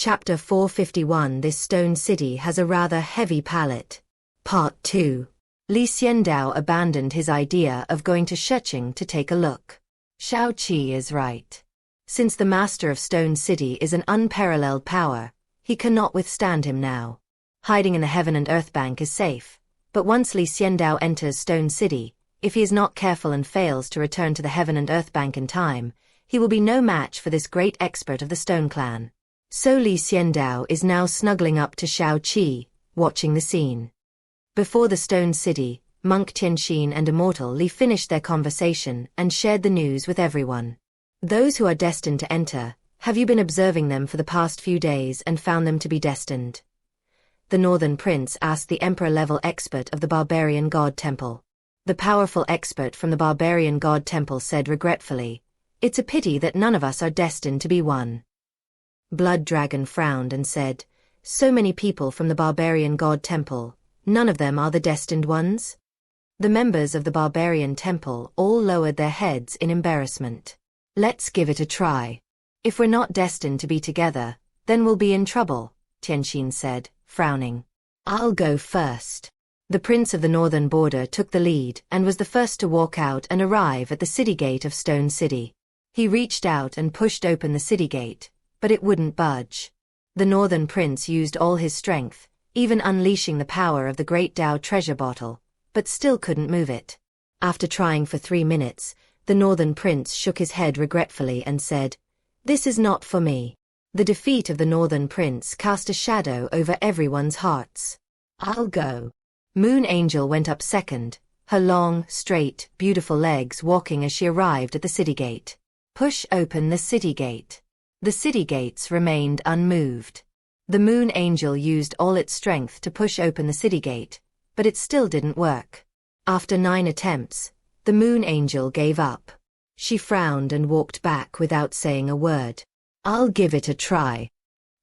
Chapter 451. This stone city has a rather heavy palate. Part 2. Xiandao abandoned his idea of going to Shecheng to take a look. Xiao Qi is right. Since the master of Stone City is an unparalleled power, he cannot withstand him now. Hiding in the Heaven and Earth Bank is safe, but once Xiandao enters Stone City, if he is not careful and fails to return to the Heaven and Earth Bank in time, he will be no match for this great expert of the Stone Clan. So Xiandao is now snuggling up to Xiao Qi, watching the scene. Before the Stone City, Monk Tianxin and Immortal Li finished their conversation and shared the news with everyone. Those who are destined to enter, have you been observing them for the past few days and found them to be destined? The Northern Prince asked the Emperor-level expert of the Barbarian God Temple. The powerful expert from the Barbarian God Temple said regretfully, "It's a pity that none of us are destined to be one." Blood Dragon frowned and said, "So many people from the Barbarian God Temple, none of them are the destined ones?" The members of the Barbarian Temple all lowered their heads in embarrassment. "Let's give it a try. If we're not destined to be together, then we'll be in trouble," Tianxin said, frowning. "I'll go first." The Prince of the Northern Border took the lead and was the first to walk out and arrive at the city gate of Stone City. He reached out and pushed open the city gate, but it wouldn't budge. The Northern Prince used all his strength, even unleashing the power of the Great Dao treasure bottle, but still couldn't move it. After trying for 3 minutes, the Northern Prince shook his head regretfully and said, "This is not for me." The defeat of the Northern Prince cast a shadow over everyone's hearts. "I'll go." Moon Angel went up second, her long, straight, beautiful legs walking as she arrived at the city gate. Push open the city gate. The city gates remained unmoved. The Moon Angel used all its strength to push open the city gate, but it still didn't work. After 9 attempts, the Moon Angel gave up. She frowned and walked back without saying a word. "I'll give it a try."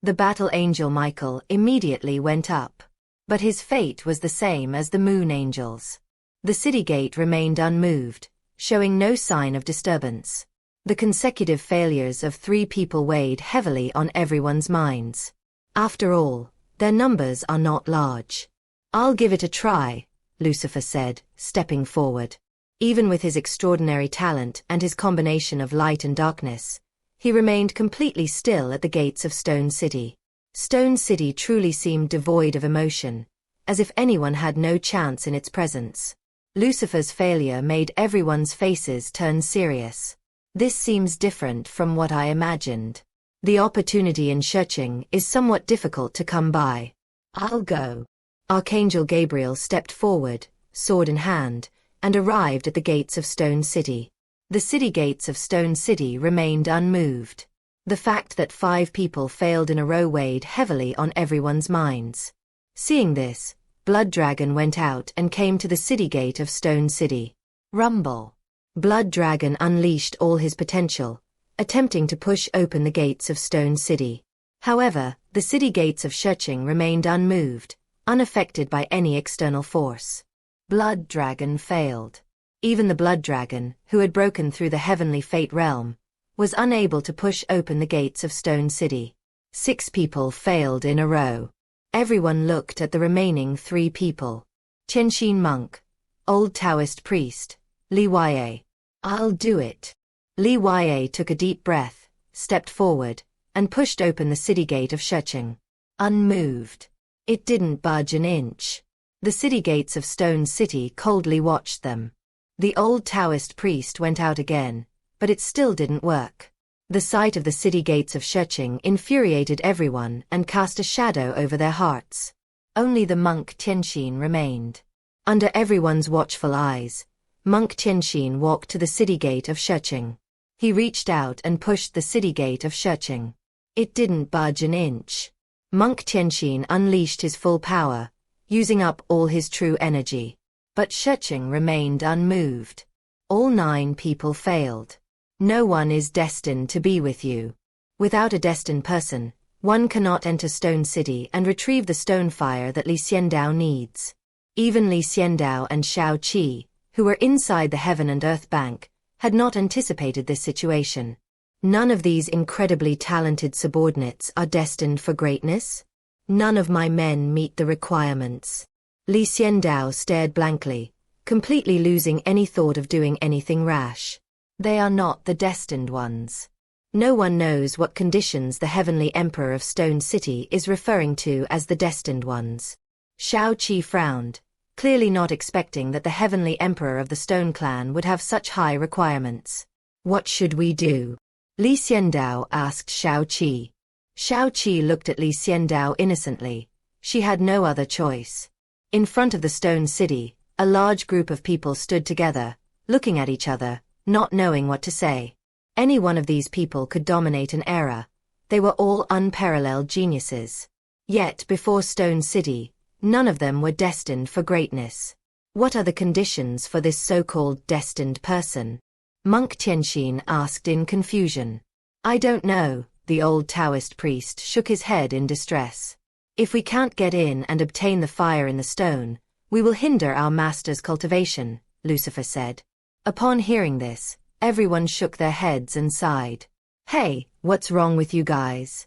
The Battle Angel Michael immediately went up. But his fate was the same as the Moon Angel's. The city gate remained unmoved, showing no sign of disturbance. The consecutive failures of 3 people weighed heavily on everyone's minds. After all, their numbers are not large. "I'll give it a try," Lucifer said, stepping forward. Even with his extraordinary talent and his combination of light and darkness, he remained completely still at the gates of Stone City. Stone City truly seemed devoid of emotion, as if anyone had no chance in its presence. Lucifer's failure made everyone's faces turn serious. "This seems different from what I imagined. The opportunity in Shecheng is somewhat difficult to come by. I'll go." Archangel Gabriel stepped forward, sword in hand, and arrived at the gates of Stone City. The city gates of Stone City remained unmoved. The fact that 5 people failed in a row weighed heavily on everyone's minds. Seeing this, Blood Dragon went out and came to the city gate of Stone City. Rumble. Blood Dragon unleashed all his potential, attempting to push open the gates of Stone City. However, the city gates of Shecheng remained unmoved, unaffected by any external force. Blood Dragon failed. Even the Blood Dragon, who had broken through the heavenly fate realm, was unable to push open the gates of Stone City. 6 people failed in a row. Everyone looked at the remaining 3 people. Tianxin Monk, Old Taoist Priest, Li Yue. "I'll do it." Li Yue took a deep breath, stepped forward, and pushed open the city gate of Shecheng. Unmoved. It didn't budge an inch. The city gates of Stone City coldly watched them. The Old Taoist Priest went out again, but it still didn't work. The sight of the city gates of Shecheng infuriated everyone and cast a shadow over their hearts. Only the monk Tianxin remained. Under everyone's watchful eyes, Monk Tianxin walked to the city gate of Shecheng. He reached out and pushed the city gate of Shecheng. It didn't budge an inch. Monk Tianxin unleashed his full power, using up all his true energy. But Shecheng remained unmoved. All 9 people failed. No one is destined to be with you. Without a destined person, one cannot enter Stone City and retrieve the stone fire that Xiandao needs. Even Xiandao and Xiao Qi, who were inside the Heaven and Earth Bank, had not anticipated this situation. None of these incredibly talented subordinates are destined for greatness? None of my men meet the requirements. Xiandao stared blankly, completely losing any thought of doing anything rash. They are not the destined ones. No one knows what conditions the Heavenly Emperor of Stone City is referring to as the destined ones. Xiao frowned, clearly not expecting that the Heavenly Emperor of the Stone Clan would have such high requirements. What should we do? Xiandao asked Xiao. Xiao looked at Xiandao innocently. She had no other choice. In front of the Stone City, a large group of people stood together, looking at each other, not knowing what to say. Any one of these people could dominate an era. They were all unparalleled geniuses. Yet before Stone City, none of them were destined for greatness. What are the conditions for this so-called destined person? Monk Tianxin asked in confusion. I don't know, the old Taoist priest shook his head in distress. If we can't get in and obtain the fire in the stone, we will hinder our master's cultivation, Lucifer said. Upon hearing this, everyone shook their heads and sighed. Hey, what's wrong with you guys?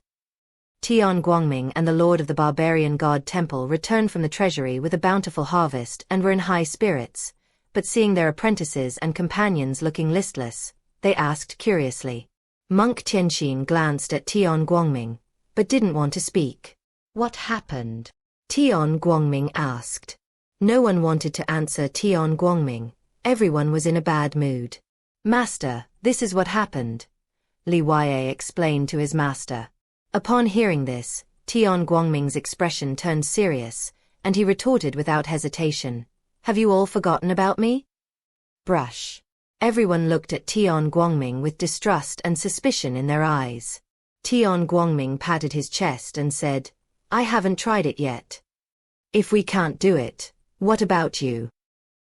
Tian Guangming and the Lord of the Barbarian God Temple returned from the treasury with a bountiful harvest and were in high spirits, but seeing their apprentices and companions looking listless, they asked curiously. Monk Tianxin glanced at Tian Guangming, but didn't want to speak. What happened? Tian Guangming asked. No one wanted to answer Tian Guangming. Everyone was in a bad mood. Master, this is what happened, Li Yue explained to his master. Upon hearing this, Tian Guangming's expression turned serious, and he retorted without hesitation. Have you all forgotten about me? Brush. Everyone looked at Tian Guangming with distrust and suspicion in their eyes. Tian Guangming patted his chest and said, I haven't tried it yet. If we can't do it, what about you?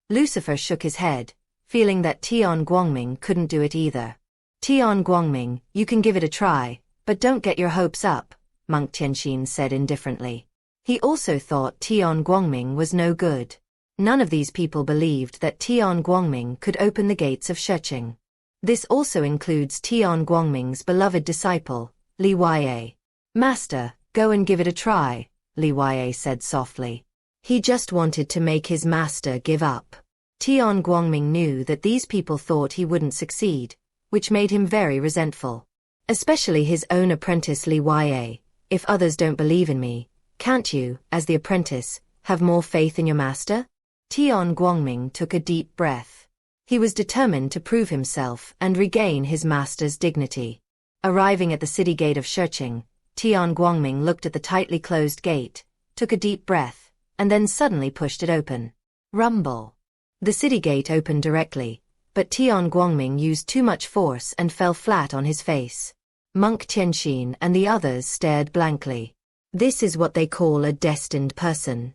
Lucifer shook his head, feeling that Tian Guangming couldn't do it either. Tian Guangming, you can give it a try, but don't get your hopes up, Monk Tianxin said indifferently. He also thought Tian Guangming was no good. None of these people believed that Tian Guangming could open the gates of Shecheng. This also includes Tian Guangming's beloved disciple, Li Yue. Master, go and give it a try, Li Yue said softly. He just wanted to make his master give up. Tian Guangming knew that these people thought he wouldn't succeed, which made him very resentful. Especially his own apprentice Li Yue. If others don't believe in me, can't you, as the apprentice, have more faith in your master? Tian Guangming took a deep breath. He was determined to prove himself and regain his master's dignity. Arriving at the city gate of Shecheng, Tian Guangming looked at the tightly closed gate, took a deep breath, and then suddenly pushed it open. Rumble. The city gate opened directly, but Tian Guangming used too much force and fell flat on his face. Monk Tianxin and the others stared blankly. This is what they call a destined person.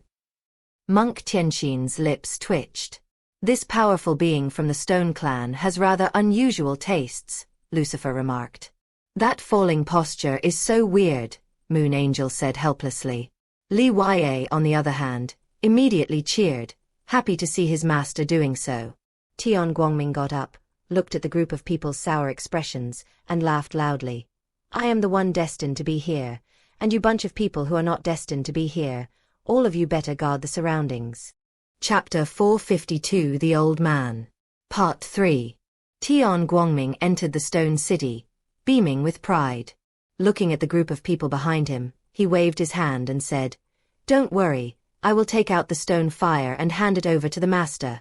Monk Tianxin's lips twitched. This powerful being from the Stone Clan has rather unusual tastes, Lucifer remarked. That falling posture is so weird, Moon Angel said helplessly. Li Yue, on the other hand, immediately cheered, happy to see his master doing so. Tian Guangming got up, looked at the group of people's sour expressions, and laughed loudly. I am the one destined to be here, and you bunch of people who are not destined to be here, all of you better guard the surroundings. Chapter 452 The Old Man. Part 3. Tian Guangming entered the Stone City, beaming with pride. Looking at the group of people behind him, he waved his hand and said, Don't worry, I will take out the stone fire and hand it over to the master.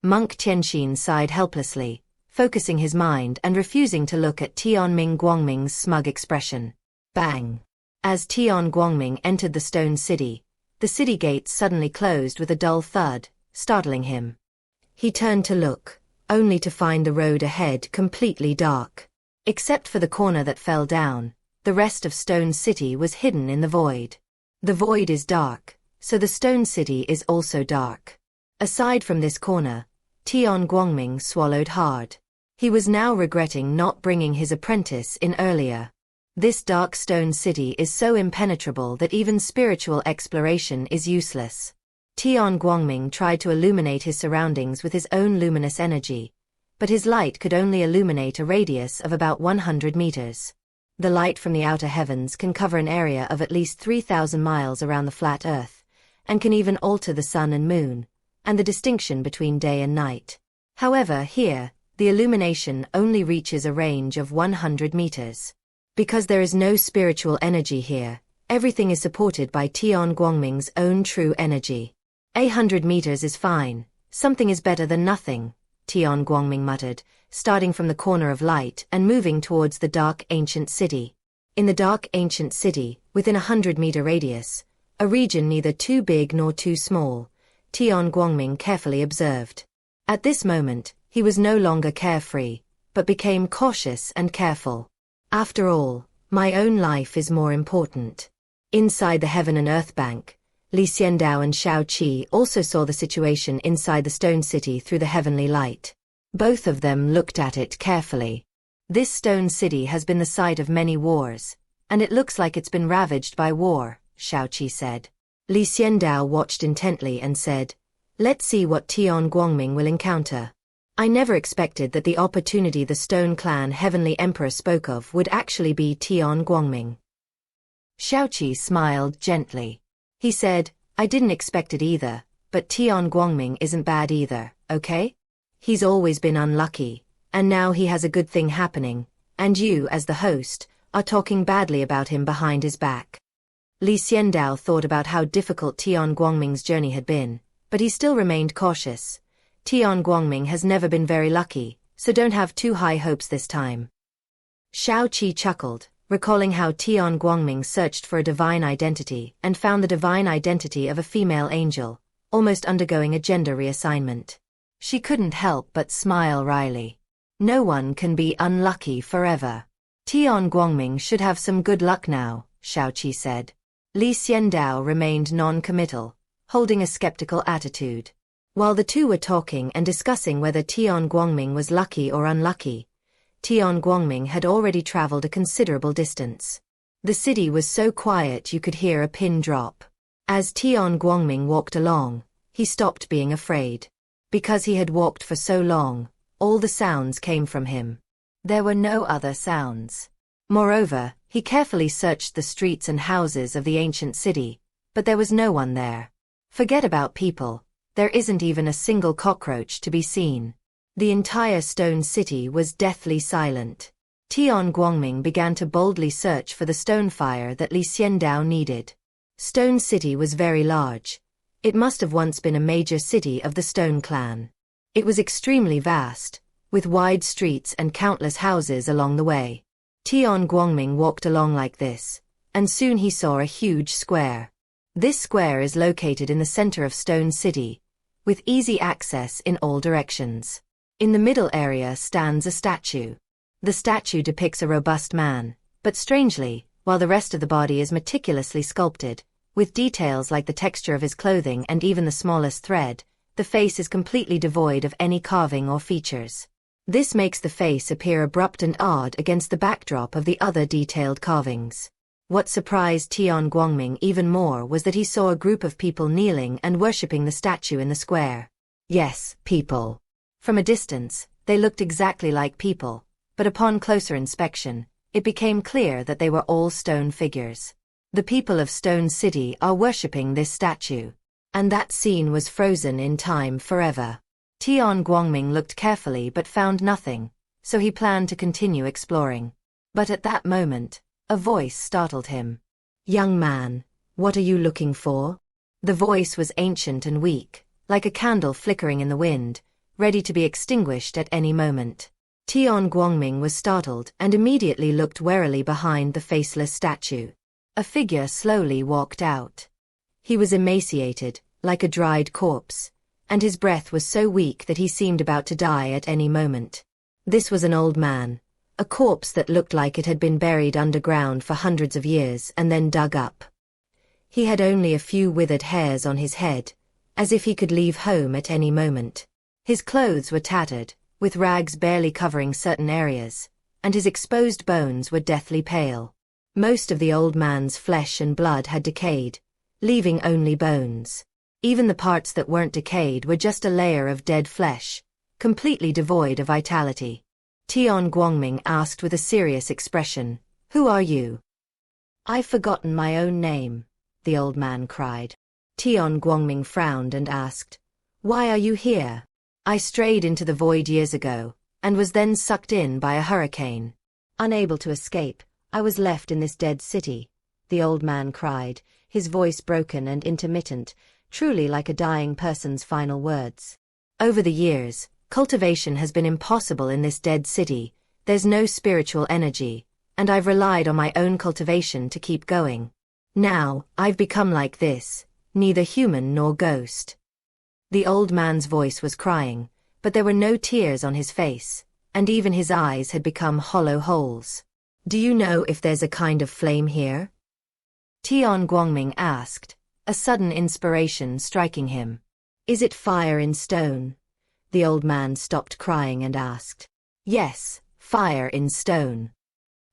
Monk Tianxin sighed helplessly, focusing his mind and refusing to look at Tian Guangming's smug expression. Bang! As Tian Guangming entered the Stone City, the city gates suddenly closed with a dull thud, startling him. He turned to look, only to find the road ahead completely dark. Except for the corner that fell down, the rest of Stone City was hidden in the void. The void is dark, so the Stone City is also dark. Aside from this corner, Tian Guangming swallowed hard. He was now regretting not bringing his apprentice in earlier. This dark Stone City is so impenetrable that even spiritual exploration is useless. Tian Guangming tried to illuminate his surroundings with his own luminous energy, but his light could only illuminate a radius of about 100 meters. The light from the outer heavens can cover an area of at least 3,000 miles around the flat Earth, and can even alter the sun and moon, and the distinction between day and night. However, here, the illumination only reaches a range of 100 meters. Because there is no spiritual energy here, everything is supported by Tian Guangming's own true energy. 100 meters is fine, something is better than nothing, Tian Guangming muttered, starting from the corner of light and moving towards the dark ancient city. In the dark ancient city, within a 100-meter radius, a region neither too big nor too small, Tian Guangming carefully observed. At this moment, he was no longer carefree, but became cautious and careful. After all, my own life is more important. Inside the Heaven and Earth Bank, Xiandao and Xiaoqi also saw the situation inside the stone city through the heavenly light. Both of them looked at it carefully. This stone city has been the site of many wars, and it looks like it's been ravaged by war, Xiaoqi said. Xiandao watched intently and said, "Let's see what Tian Guangming will encounter." I never expected that the opportunity the Stone Clan Heavenly Emperor spoke of would actually be Tian Guangming. Xiaoqi smiled gently. He said, "I didn't expect it either, but Tian Guangming isn't bad either, okay? He's always been unlucky, and now he has a good thing happening, and you, as the host, are talking badly about him behind his back." Xiandao thought about how difficult Tian Guangming's journey had been, but he still remained cautious. Tian Guangming has never been very lucky, so don't have too high hopes this time. Xiaoqi chuckled, recalling how Tian Guangming searched for a divine identity and found the divine identity of a female angel, almost undergoing a gender reassignment. She couldn't help but smile wryly. No one can be unlucky forever. Tian Guangming should have some good luck now, Xiaoqi said. Xiandao remained non-committal, holding a skeptical attitude. While the two were talking and discussing whether Tian Guangming was lucky or unlucky, Tian Guangming had already traveled a considerable distance. The city was so quiet you could hear a pin drop. As Tian Guangming walked along, he stopped being afraid. Because he had walked for so long, all the sounds came from him. There were no other sounds. Moreover, he carefully searched the streets and houses of the ancient city, but there was no one there. Forget about people. There isn't even a single cockroach to be seen. The entire stone city was deathly silent. Tian Guangming began to boldly search for the stone fire that Xiandao needed. Stone City was very large. It must have once been a major city of the Stone Clan. It was extremely vast, with wide streets and countless houses along the way. Tian Guangming walked along like this, and soon he saw a huge square. This square is located in the center of Stone City, with easy access in all directions. In the middle area stands a statue. The statue depicts a robust man, but strangely, while the rest of the body is meticulously sculpted, with details like the texture of his clothing and even the smallest thread, the face is completely devoid of any carving or features. This makes the face appear abrupt and odd against the backdrop of the other detailed carvings. What surprised Tian Guangming even more was that he saw a group of people kneeling and worshipping the statue in the square. Yes, people. From a distance, they looked exactly like people, but upon closer inspection, it became clear that they were all stone figures. The people of Stone City are worshipping this statue. And that scene was frozen in time forever. Tian Guangming looked carefully but found nothing, so he planned to continue exploring. But at that moment, a voice startled him. "Young man, what are you looking for?" The voice was ancient and weak, like a candle flickering in the wind, ready to be extinguished at any moment. Tian Guangming was startled and immediately looked warily behind the faceless statue. A figure slowly walked out. He was emaciated, like a dried corpse, and his breath was so weak that he seemed about to die at any moment. This was an old man, a corpse that looked like it had been buried underground for hundreds of years and then dug up. He had only a few withered hairs on his head, as if he could leave home at any moment. His clothes were tattered, with rags barely covering certain areas, and his exposed bones were deathly pale. Most of the old man's flesh and blood had decayed, leaving only bones. Even the parts that weren't decayed were just a layer of dead flesh, completely devoid of vitality. Tian Guangming asked with a serious expression, "Who are you?" "I've forgotten my own name," the old man cried. Tian Guangming frowned and asked, "Why are you here?" "I strayed into the void years ago, and was then sucked in by a hurricane. Unable to escape, I was left in this dead city," the old man cried, his voice broken and intermittent, truly like a dying person's final words. "Over the years, cultivation has been impossible in this dead city. There's no spiritual energy, and I've relied on my own cultivation to keep going. Now, I've become like this, neither human nor ghost." The old man's voice was crying, but there were no tears on his face, and even his eyes had become hollow holes. "Do you know if there's a kind of flame here?" Tian Guangming asked, a sudden inspiration striking him. "Is it fire in stone?" The old man stopped crying and asked. "Yes, fire in stone."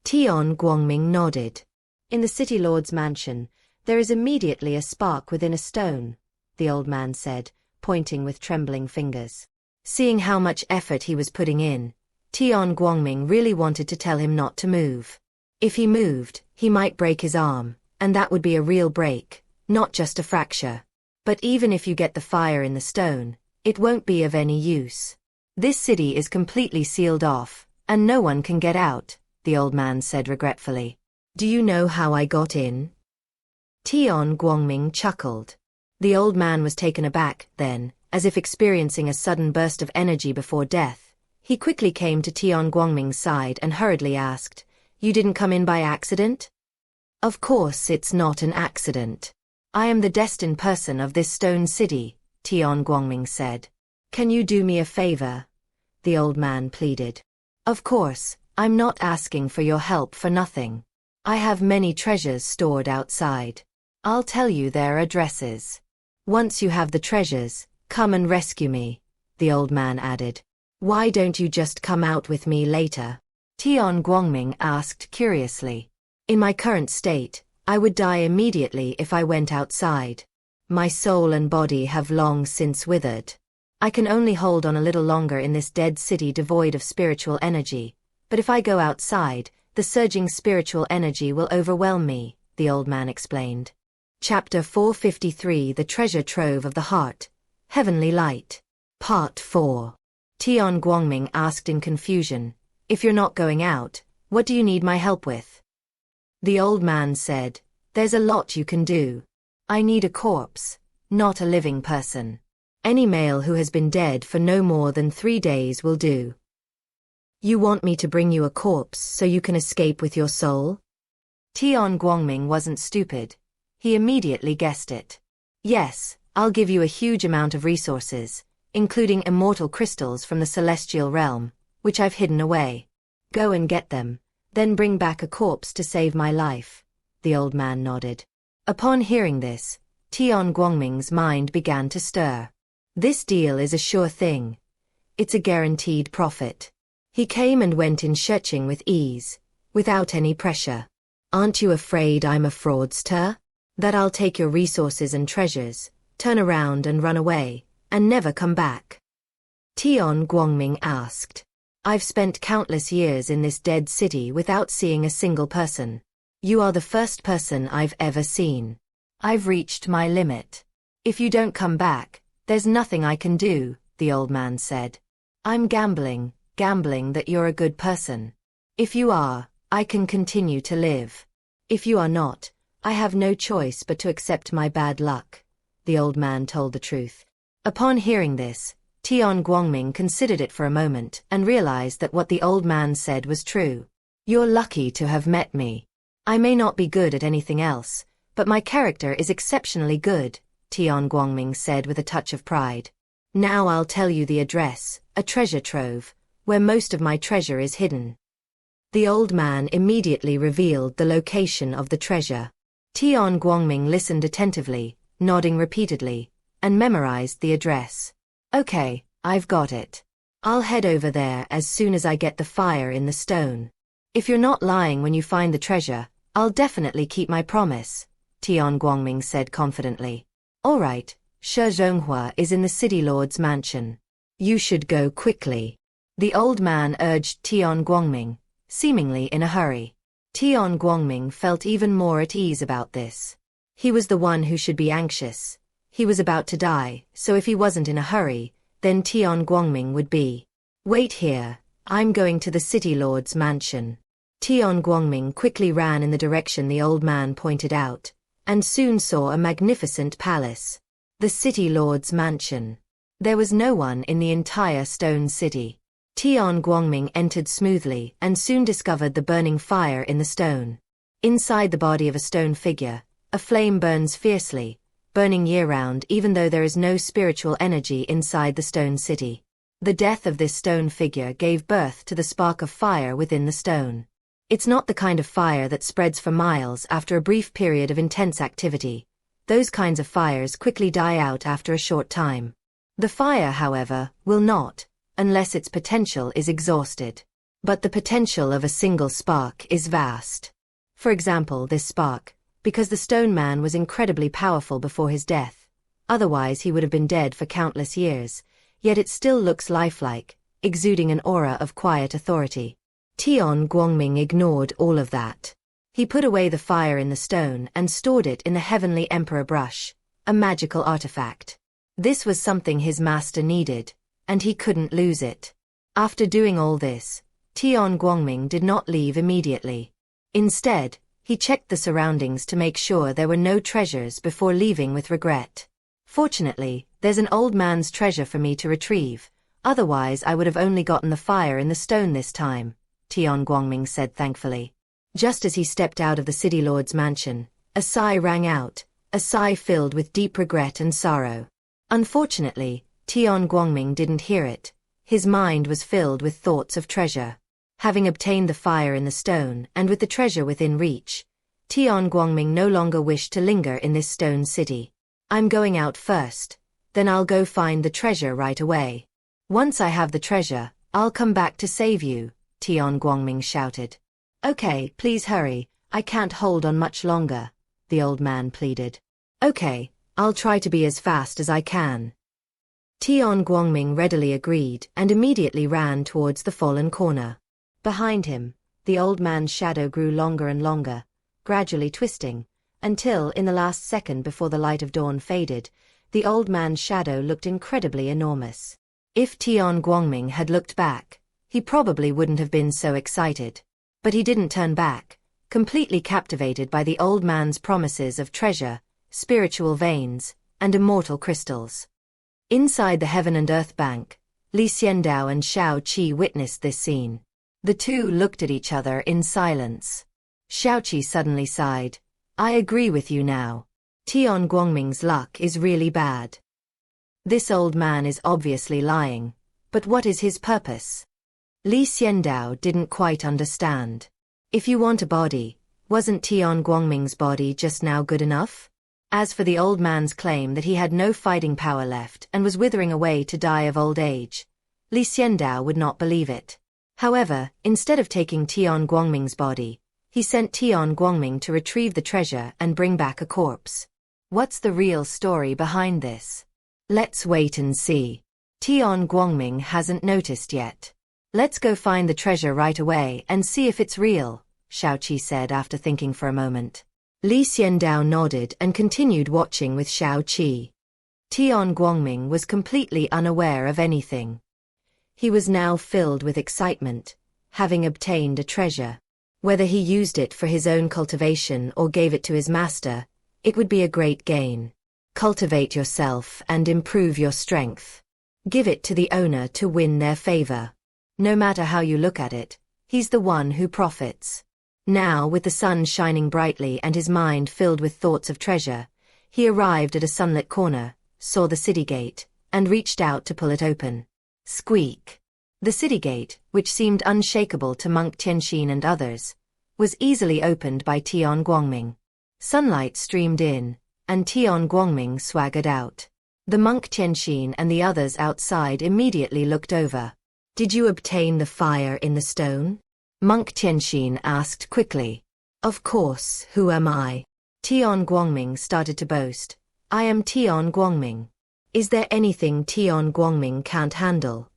Tian Guangming nodded. "In the city lord's mansion, there is immediately a spark within a stone," the old man said, pointing with trembling fingers. Seeing how much effort he was putting in, Tian Guangming really wanted to tell him not to move. If he moved, he might break his arm, and that would be a real break, not just a fracture. But even if you get the fire in the stone, it won't be of any use. "This city is completely sealed off, and no one can get out," the old man said regretfully. "Do you know how I got in?" Tian Guangming chuckled. The old man was taken aback, then, as if experiencing a sudden burst of energy before death. He quickly came to Tian Guangming's side and hurriedly asked, "You didn't come in by accident?" "Of course it's not an accident. I am the destined person of this stone city," Tian Guangming said. "Can you do me a favor?" the old man pleaded. "Of course, I'm not asking for your help for nothing. I have many treasures stored outside. I'll tell you their addresses. Once you have the treasures, come and rescue me," the old man added. "Why don't you just come out with me later?" Tian Guangming asked curiously. "In my current state, I would die immediately if I went outside. My soul and body have long since withered. I can only hold on a little longer in this dead city devoid of spiritual energy, but if I go outside, the surging spiritual energy will overwhelm me," the old man explained. Chapter 453 The Treasure Trove of the Heart, Heavenly Light. Part 4. Tian Guangming asked in confusion, "If you're not going out, what do you need my help with?" The old man said, "There's a lot you can do. I need a corpse, not a living person. Any male who has been dead for no more than 3 days will do." "You want me to bring you a corpse so you can escape with your soul?" Tian Guangming wasn't stupid. He immediately guessed it. "Yes, I'll give you a huge amount of resources, including immortal crystals from the celestial realm, which I've hidden away. Go and get them, then bring back a corpse to save my life," the old man nodded. Upon hearing this, Tian Guangming's mind began to stir. This deal is a sure thing. It's a guaranteed profit. He came and went in searching with ease, without any pressure. "Aren't you afraid I'm a fraudster? That I'll take your resources and treasures, turn around and run away, and never come back?" Tian Guangming asked. "I've spent countless years in this dead city without seeing a single person. You are the first person I've ever seen. I've reached my limit. If you don't come back, there's nothing I can do," the old man said. "I'm gambling that you're a good person. If you are, I can continue to live. If you are not, I have no choice but to accept my bad luck," the old man told the truth. Upon hearing this, Tian Guangming considered it for a moment and realized that what the old man said was true. "You're lucky to have met me. I may not be good at anything else, but my character is exceptionally good," Tian Guangming said with a touch of pride. "Now I'll tell you the address, a treasure trove, where most of my treasure is hidden." The old man immediately revealed the location of the treasure. Tian Guangming listened attentively, nodding repeatedly, and memorized the address. "Okay, I've got it. I'll head over there as soon as I get the fire in the stone. If you're not lying when you find the treasure, I'll definitely keep my promise," Tian Guangming said confidently. "All right, Shi Zhonghua is in the city lord's mansion. You should go quickly. The old man urged Tian Guangming, seemingly in a hurry. Tian Guangming felt even more at ease about this. He was the one who should be anxious. He was about to die, so if he wasn't in a hurry, then Tian Guangming would be. Wait here, I'm going to the city lord's mansion. Tian Guangming quickly ran in the direction the old man pointed out, and soon saw a magnificent palace. The city lord's mansion. There was no one in the entire stone city. Tian Guangming entered smoothly and soon discovered the burning fire in the stone. Inside the body of a stone figure, a flame burns fiercely, burning year-round even though there is no spiritual energy inside the stone city. The death of this stone figure gave birth to the spark of fire within the stone. It's not the kind of fire that spreads for miles after a brief period of intense activity. Those kinds of fires quickly die out after a short time. The fire, however, will not, unless its potential is exhausted. But the potential of a single spark is vast. For example, this spark, because the stone man was incredibly powerful before his death, otherwise he would have been dead for countless years, yet it still looks lifelike, exuding an aura of quiet authority. Tian Guangming ignored all of that. He put away the fire in the stone and stored it in the Heavenly Emperor brush, a magical artifact. This was something his master needed, and he couldn't lose it. After doing all this, Tian Guangming did not leave immediately. Instead, he checked the surroundings to make sure there were no treasures before leaving with regret. Fortunately, there's an old man's treasure for me to retrieve, otherwise I would have only gotten the fire in the stone this time, Tian Guangming said thankfully. Just as he stepped out of the city lord's mansion, a sigh rang out, a sigh filled with deep regret and sorrow. Unfortunately, Tian Guangming didn't hear it. His mind was filled with thoughts of treasure. Having obtained the fire in the stone and with the treasure within reach, Tian Guangming no longer wished to linger in this stone city. I'm going out first, then I'll go find the treasure right away. Once I have the treasure, I'll come back to save you, Tian Guangming shouted. Okay, please hurry, I can't hold on much longer, the old man pleaded. Okay, I'll try to be as fast as I can. Tian Guangming readily agreed and immediately ran towards the fallen corner. Behind him, the old man's shadow grew longer and longer, gradually twisting, until, in the last second before the light of dawn faded, the old man's shadow looked incredibly enormous. If Tian Guangming had looked back, he probably wouldn't have been so excited. But he didn't turn back, completely captivated by the old man's promises of treasure, spiritual veins, and immortal crystals. Inside the Heaven and Earth Bank, Xiandao and Xiao Qi witnessed this scene. The two looked at each other in silence. Xiao Qi suddenly sighed. I agree with you now. Tian Guangming's luck is really bad. This old man is obviously lying, but what is his purpose? Xiandao didn't quite understand. If you want a body, wasn't Tian Guangming's body just now good enough? As for the old man's claim that he had no fighting power left and was withering away to die of old age, Xiandao would not believe it. However, instead of taking Tian Guangming's body, he sent Tian Guangming to retrieve the treasure and bring back a corpse. What's the real story behind this? Let's wait and see. Tian Guangming hasn't noticed yet. Let's go find the treasure right away and see if it's real, Xiao Qi said after thinking for a moment. Xiandao nodded and continued watching with Xiao Qi. Tian Guangming was completely unaware of anything. He was now filled with excitement, having obtained a treasure. Whether he used it for his own cultivation or gave it to his master, it would be a great gain. Cultivate yourself and improve your strength. Give it to the owner to win their favor. No matter how you look at it, he's the one who profits. Now, with the sun shining brightly and his mind filled with thoughts of treasure, he arrived at a sunlit corner, saw the city gate, and reached out to pull it open. Squeak. The city gate, which seemed unshakable to Monk Tianxin and others, was easily opened by Tian Guangming. Sunlight streamed in, and Tian Guangming swaggered out. The monk Tianxin and the others outside immediately looked over. Did you obtain the fire in the stone? Monk Tianxin asked quickly. Of course, who am I? Tian Guangming started to boast. I am Tian Guangming. Is there anything Tian Guangming can't handle?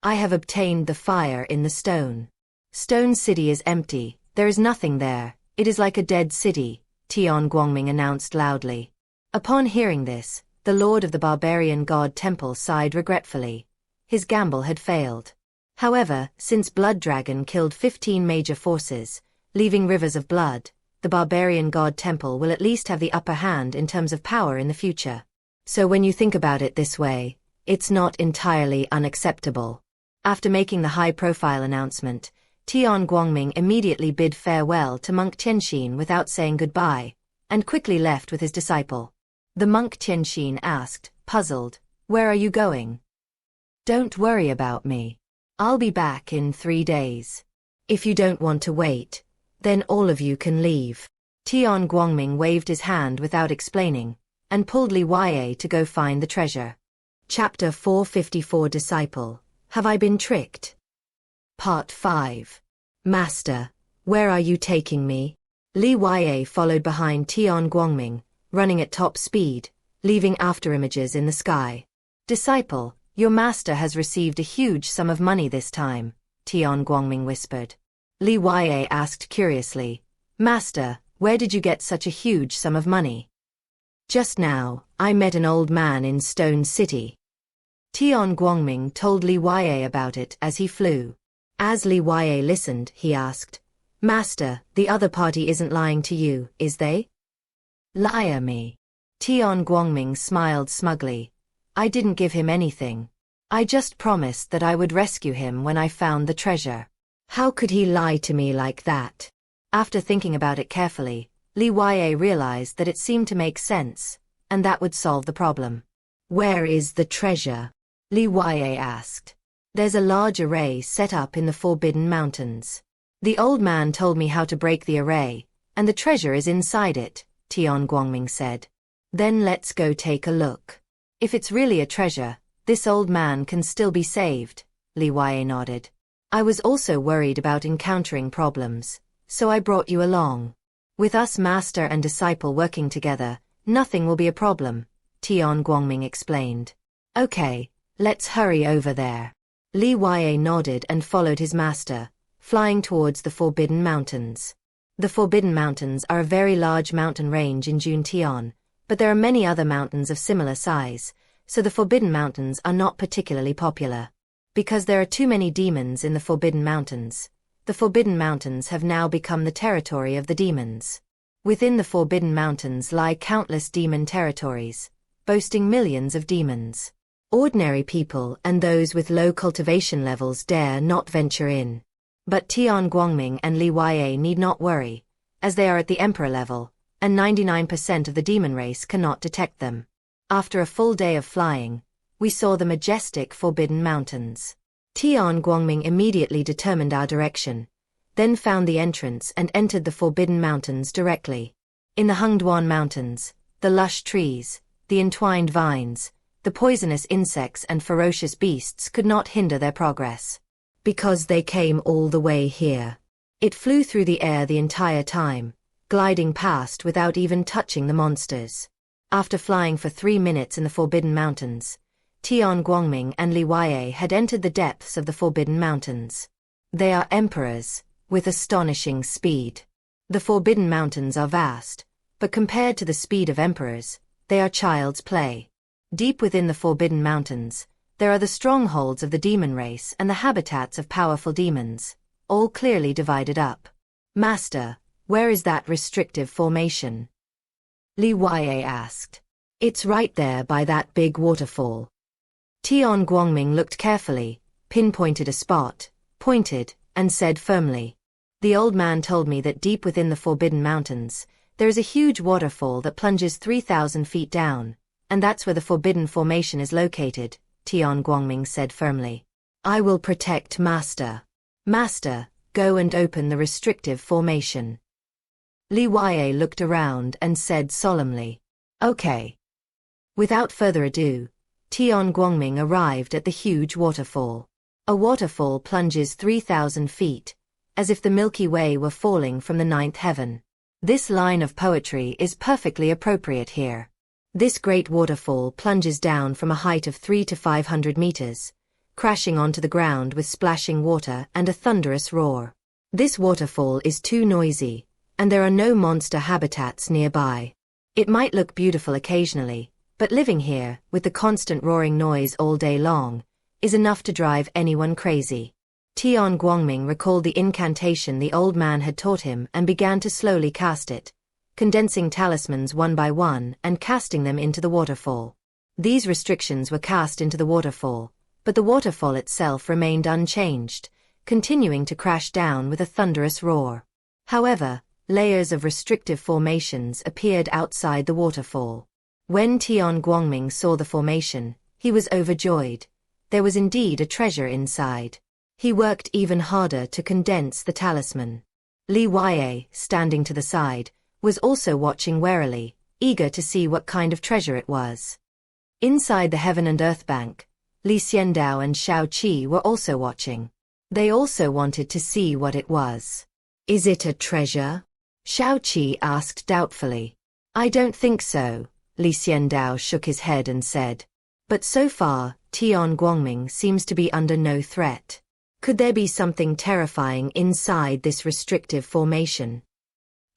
I have obtained the fire in the stone. Stone City is empty, there is nothing there, it is like a dead city, Tian Guangming announced loudly. Upon hearing this, the lord of the barbarian god temple sighed regretfully. His gamble had failed. However, since Blood Dragon killed 15 major forces, leaving rivers of blood, the barbarian god temple will at least have the upper hand in terms of power in the future. So when you think about it this way, it's not entirely unacceptable. After making the high-profile announcement, Tian Guangming immediately bid farewell to monk Tianxin without saying goodbye, and quickly left with his disciple. The monk Tianxin asked, puzzled, "Where are you going?" "Don't worry about me. I'll be back in 3 days. If you don't want to wait, then all of you can leave." Tian Guangming waved his hand without explaining, and pulled Li Huaye to go find the treasure. Chapter 454 Disciple, Have I Been Tricked? Part 5. Master, where are you taking me? Li Huaye followed behind Tian Guangming, running at top speed, leaving afterimages in the sky. Disciple, your master has received a huge sum of money this time, Tian Guangming whispered. Li Huaye asked curiously, Master, where did you get such a huge sum of money? Just now, I met an old man in Stone City. Tian Guangming told Li Huaye about it as he flew. As Li Huaye listened, he asked, Master, the other party isn't lying to you, is they? Liar me. Tian Guangming smiled smugly. I didn't give him anything. I just promised that I would rescue him when I found the treasure. How could he lie to me like that? After thinking about it carefully, Li Huaye realized that it seemed to make sense, and that would solve the problem. Where is the treasure? Li Huaye asked. There's a large array set up in the Forbidden Mountains. The old man told me how to break the array, and the treasure is inside it, Tian Guangming said. Then let's go take a look. If it's really a treasure, this old man can still be saved, Li Huaye nodded. I was also worried about encountering problems, so I brought you along. With us master and disciple working together, nothing will be a problem, Tian Guangming explained. Okay, let's hurry over there. Li Huaye nodded and followed his master, flying towards the Forbidden Mountains. The Forbidden Mountains are a very large mountain range in Juntian, but there are many other mountains of similar size, so the Forbidden Mountains are not particularly popular. Because there are too many demons in the Forbidden Mountains, the Forbidden Mountains have now become the territory of the demons. Within the Forbidden Mountains lie countless demon territories, boasting millions of demons. Ordinary people and those with low cultivation levels dare not venture in. But Tian Guangming and Li Huaye need not worry, as they are at the emperor level, and 99% of the demon race cannot detect them. After a full day of flying, we saw the majestic Forbidden Mountains. Tian Guangming immediately determined our direction, then found the entrance and entered the Forbidden Mountains directly. In the Hengduan Mountains, the lush trees, the entwined vines, the poisonous insects and ferocious beasts could not hinder their progress. Because they came all the way here. It flew through the air the entire time, gliding past without even touching the monsters. After flying for 3 minutes in the Forbidden Mountains, Tian Guangming and Li Huaye had entered the depths of the Forbidden Mountains. They are emperors, with astonishing speed. The Forbidden Mountains are vast, but compared to the speed of emperors, they are child's play. Deep within the Forbidden Mountains, there are the strongholds of the demon race and the habitats of powerful demons, all clearly divided up. Master, where is that restrictive formation? Li Huaye asked. It's right there by that big waterfall. Tian Guangming looked carefully, pinpointed a spot, pointed, and said firmly. The old man told me that deep within the Forbidden Mountains, there is a huge waterfall that plunges 3,000 feet down, and that's where the Forbidden Formation is located, Tian Guangming said firmly. I will protect Master. Master, go and open the restrictive formation. Li Huaye looked around and said solemnly. Okay. Without further ado, Tian Guangming arrived at the huge waterfall. A waterfall plunges 3,000 feet, as if the Milky Way were falling from the 9th heaven. This line of poetry is perfectly appropriate here. This great waterfall plunges down from a height of 300 to 500 meters, crashing onto the ground with splashing water and a thunderous roar. This waterfall is too noisy, and there are no monster habitats nearby. It might look beautiful occasionally, but living here, with the constant roaring noise all day long, is enough to drive anyone crazy. Tian Guangming recalled the incantation the old man had taught him and began to slowly cast it, condensing talismans one by one and casting them into the waterfall. These restrictions were cast into the waterfall, but the waterfall itself remained unchanged, continuing to crash down with a thunderous roar. However, layers of restrictive formations appeared outside the waterfall. When Tian Guangming saw the formation, he was overjoyed. There was indeed a treasure inside. He worked even harder to condense the talisman. Li Huaye, standing to the side, was also watching warily, eager to see what kind of treasure it was. Inside the Heaven and Earth Bank, Li Xiandao and Xiao Qi were also watching. They also wanted to see what it was. "Is it a treasure?" Xiao Qi asked doubtfully. "I don't think so," Li Xiandao shook his head and said. "But so far, Tian Guangming seems to be under no threat. Could there be something terrifying inside this restrictive formation?"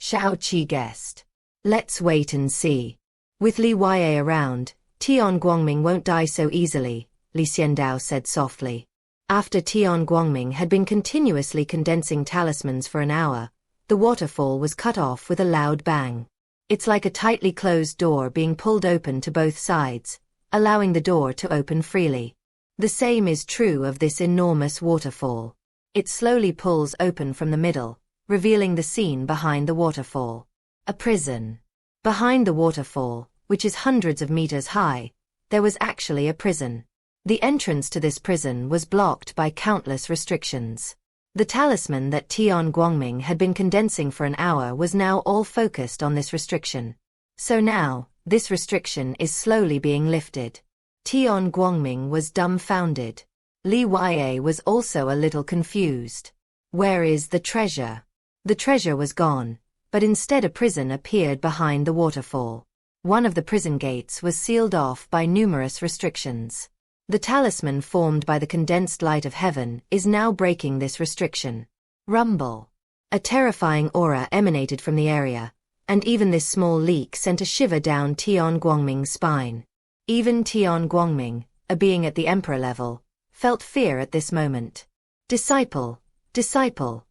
Xiao Qi guessed. "Let's wait and see. With Li Huaye around, Tian Guangming won't die so easily," Li Xiandao said softly. After Tian Guangming had been continuously condensing talismans for an hour, the waterfall was cut off with a loud bang. It's like a tightly closed door being pulled open to both sides, allowing the door to open freely. The same is true of this enormous waterfall. It slowly pulls open from the middle, revealing the scene behind the waterfall. A prison. Behind the waterfall, which is hundreds of meters high, there was actually a prison. The entrance to this prison was blocked by countless restrictions. The talisman that Tian Guangming had been condensing for an hour was now all focused on this restriction. So now, this restriction is slowly being lifted. Tian Guangming was dumbfounded. Li Huaye was also a little confused. Where is the treasure? The treasure was gone, but instead a prison appeared behind the waterfall. One of the prison gates was sealed off by numerous restrictions. The talisman formed by the condensed light of heaven is now breaking this restriction. Rumble. A terrifying aura emanated from the area, and even this small leak sent a shiver down Tian Guangming's spine. Even Tian Guangming, a being at the emperor level, felt fear at this moment. "Disciple, disciple."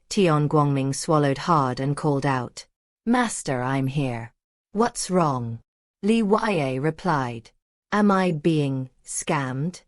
Tian Guangming swallowed hard and called out. "Master, I'm here." "What's wrong?" Li Huaye replied. "Am I being scammed?"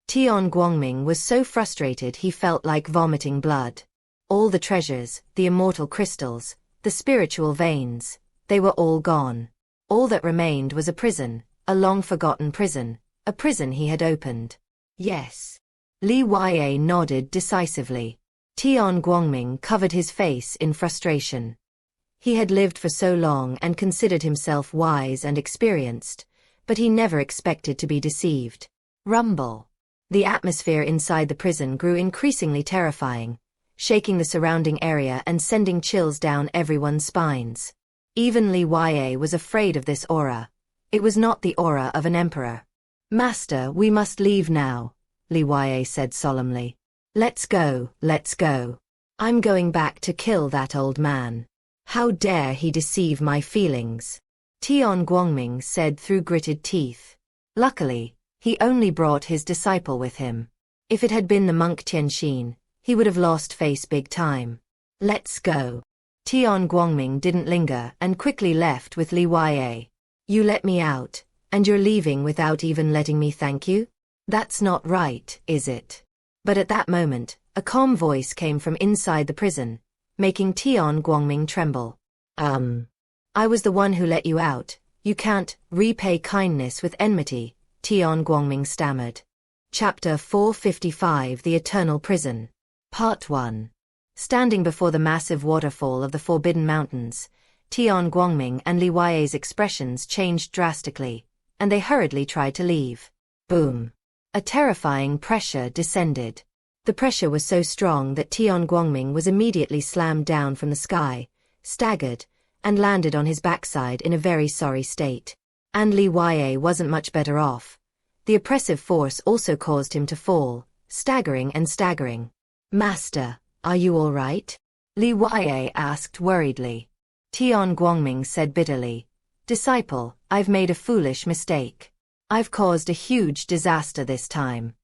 Tian Guangming was so frustrated he felt like vomiting blood. All the treasures, the immortal crystals, the spiritual veins, they were all gone. All that remained was a prison, a long-forgotten prison, a prison he had opened. "Yes." Li Huaye nodded decisively. Tian Guangming covered his face in frustration. He had lived for so long and considered himself wise and experienced, but he never expected to be deceived. Rumble. The atmosphere inside the prison grew increasingly terrifying, shaking the surrounding area and sending chills down everyone's spines. Even Li Huaye was afraid of this aura. It was not the aura of an emperor. "Master, we must leave now," Li Huaye said solemnly. Let's go, let's go. I'm going back to kill that old man. How dare he deceive my feelings?" Tian Guangming said through gritted teeth. Luckily, he only brought his disciple with him. If it had been the monk Tianxin, he would have lost face big time. "Let's go." Tian Guangming didn't linger and quickly left with Li Huaye. "You let me out, and you're leaving without even letting me thank you? That's not right, is it?" But at that moment, a calm voice came from inside the prison, making Tian Guangming tremble. I was the one who let you out. You can't repay kindness with enmity," Tian Guangming stammered. Chapter 455 The Eternal Prison. Part 1. Standing before the massive waterfall of the Forbidden Mountains, Tian Guangming and Li Huaye's expressions changed drastically, and they hurriedly tried to leave. Boom. A terrifying pressure descended. The pressure was so strong that Tian Guangming was immediately slammed down from the sky, staggered, and landed on his backside in a very sorry state. And Li Yue wasn't much better off. The oppressive force also caused him to fall, staggering and staggering. Master, are you all right? Li Yue asked worriedly. Tian Guangming said bitterly, Disciple, I've made a foolish mistake. I've caused a huge disaster this time.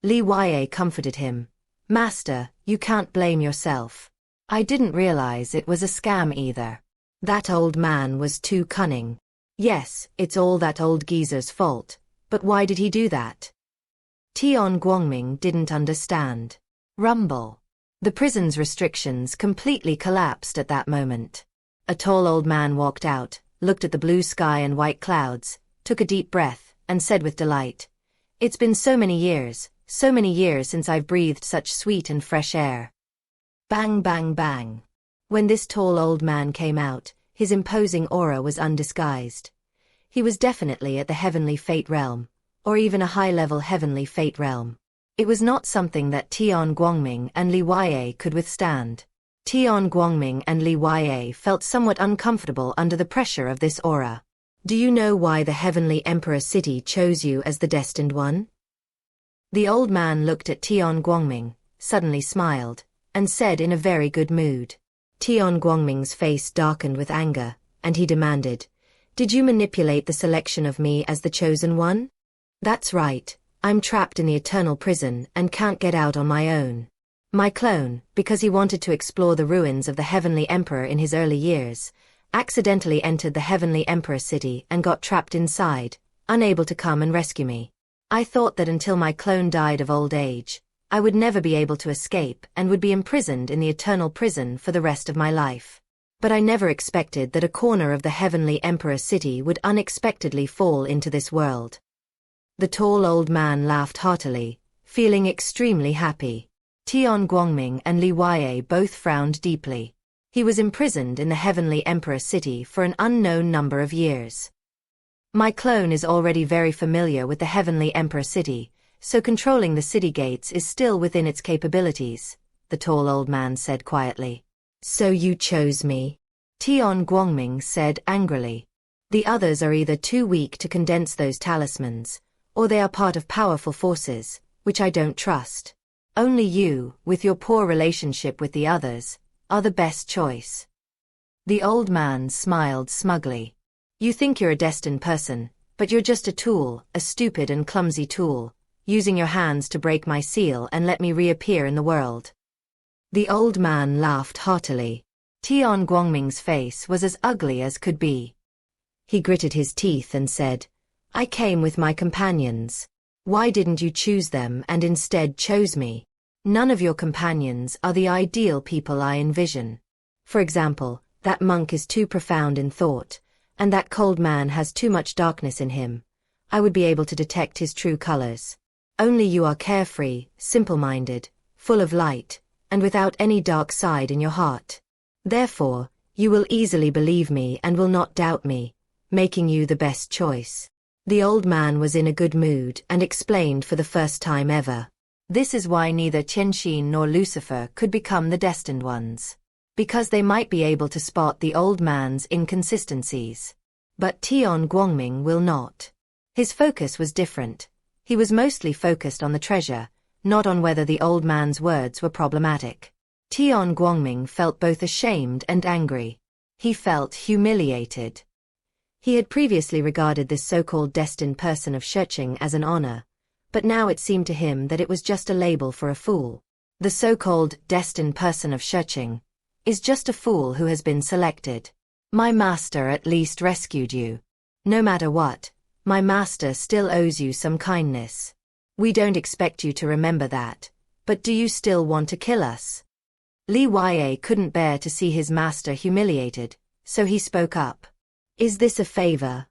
Li Yue comforted him. Master, you can't blame yourself. I didn't realize it was a scam either. That old man was too cunning. Yes, it's all that old geezer's fault, but why did he do that? Tian Guangming didn't understand. Rumble. The prison's restrictions completely collapsed at that moment. A tall old man walked out, looked at the blue sky and white clouds, took a deep breath, and said with delight, It's been so many years since I've breathed such sweet and fresh air. Bang bang bang. When this tall old man came out, his imposing aura was undisguised. He was definitely at the heavenly fate realm, or even a high-level heavenly fate realm. It was not something that Tian Guangming and Li Yue could withstand. Tian Guangming and Li Yue felt somewhat uncomfortable under the pressure of this aura. Do you know why the Heavenly Emperor City chose you as the destined one? The old man looked at Tian Guangming, suddenly smiled, and said in a very good mood. Tian Guangming's face darkened with anger, and he demanded, Did you manipulate the selection of me as the chosen one? That's right, I'm trapped in the eternal prison and can't get out on my own. My clone, because he wanted to explore the ruins of the Heavenly Emperor in his early years, accidentally entered the Heavenly Emperor City and got trapped inside, unable to come and rescue me. I thought that until my clone died of old age, I would never be able to escape and would be imprisoned in the eternal prison for the rest of my life. But I never expected that a corner of the Heavenly Emperor City would unexpectedly fall into this world. The tall old man laughed heartily, feeling extremely happy. Tian Guangming and Li Yue both frowned deeply. He was imprisoned in the Heavenly Emperor City for an unknown number of years. My clone is already very familiar with the Heavenly Emperor City, so controlling the city gates is still within its capabilities, the tall old man said quietly. So you chose me? Tian Guangming said angrily. The others are either too weak to condense those talismans, or they are part of powerful forces, which I don't trust. Only you, with your poor relationship with the others, are the best choice. The old man smiled smugly. You think you're a destined person, but you're just a tool, a stupid and clumsy tool, using your hands to break my seal and let me reappear in the world. The old man laughed heartily. Tian Guangming's face was as ugly as could be. He gritted his teeth and said, I came with my companions. Why didn't you choose them and instead chose me? None of your companions are the ideal people I envision. For example, that monk is too profound in thought, and that cold man has too much darkness in him. I would be able to detect his true colors. Only you are carefree, simple-minded, full of light, and without any dark side in your heart. Therefore, you will easily believe me and will not doubt me, making you the best choice. The old man was in a good mood and explained for the first time ever. This is why neither Qianxin nor Lucifer could become the destined ones. Because they might be able to spot the old man's inconsistencies. But Tian Guangming will not. His focus was different. He was mostly focused on the treasure, not on whether the old man's words were problematic. Tian Guangming felt both ashamed and angry. He felt humiliated. He had previously regarded this so-called destined person of Shecheng as an honor, but now it seemed to him that it was just a label for a fool. The so-called destined person of Shecheng is just a fool who has been selected. My master at least rescued you. No matter what, my master still owes you some kindness. We don't expect you to remember that, but do you still want to kill us? Li Yue couldn't bear to see his master humiliated, so he spoke up. Is this a favor?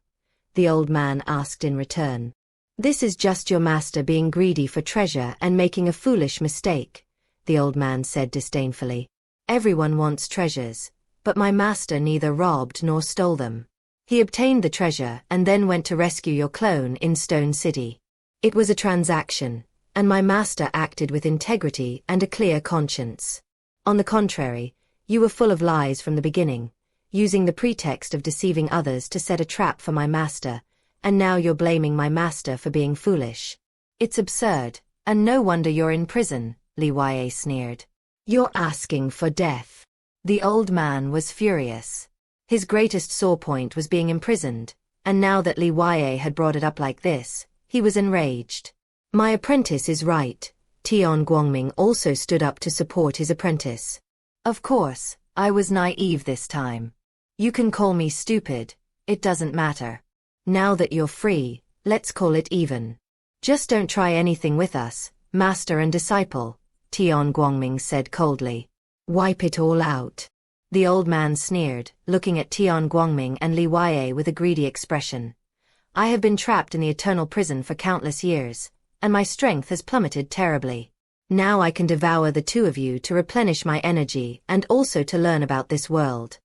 The old man asked in return. This is just your master being greedy for treasure and making a foolish mistake, the old man said disdainfully. Everyone wants treasures, but my master neither robbed nor stole them. He obtained the treasure and then went to rescue your clone in Stone City. It was a transaction, and my master acted with integrity and a clear conscience. On the contrary, you were full of lies from the beginning. using the pretext of deceiving others to set a trap for my master, and now you're blaming my master for being foolish. It's absurd, and no wonder you're in prison, Li Yue sneered. You're asking for death. The old man was furious. His greatest sore point was being imprisoned, and now that Li Yue had brought it up like this, he was enraged. My apprentice is right. Tian Guangming also stood up to support his apprentice. Of course, I was naive this time. You can call me stupid, it doesn't matter. Now that you're free, let's call it even. Just don't try anything with us, master and disciple, Tian Guangming said coldly. Wipe it all out. The old man sneered, looking at Tian Guangming and Li Yue with a greedy expression. I have been trapped in the eternal prison for countless years, and my strength has plummeted terribly. Now I can devour the two of you to replenish my energy and also to learn about this world.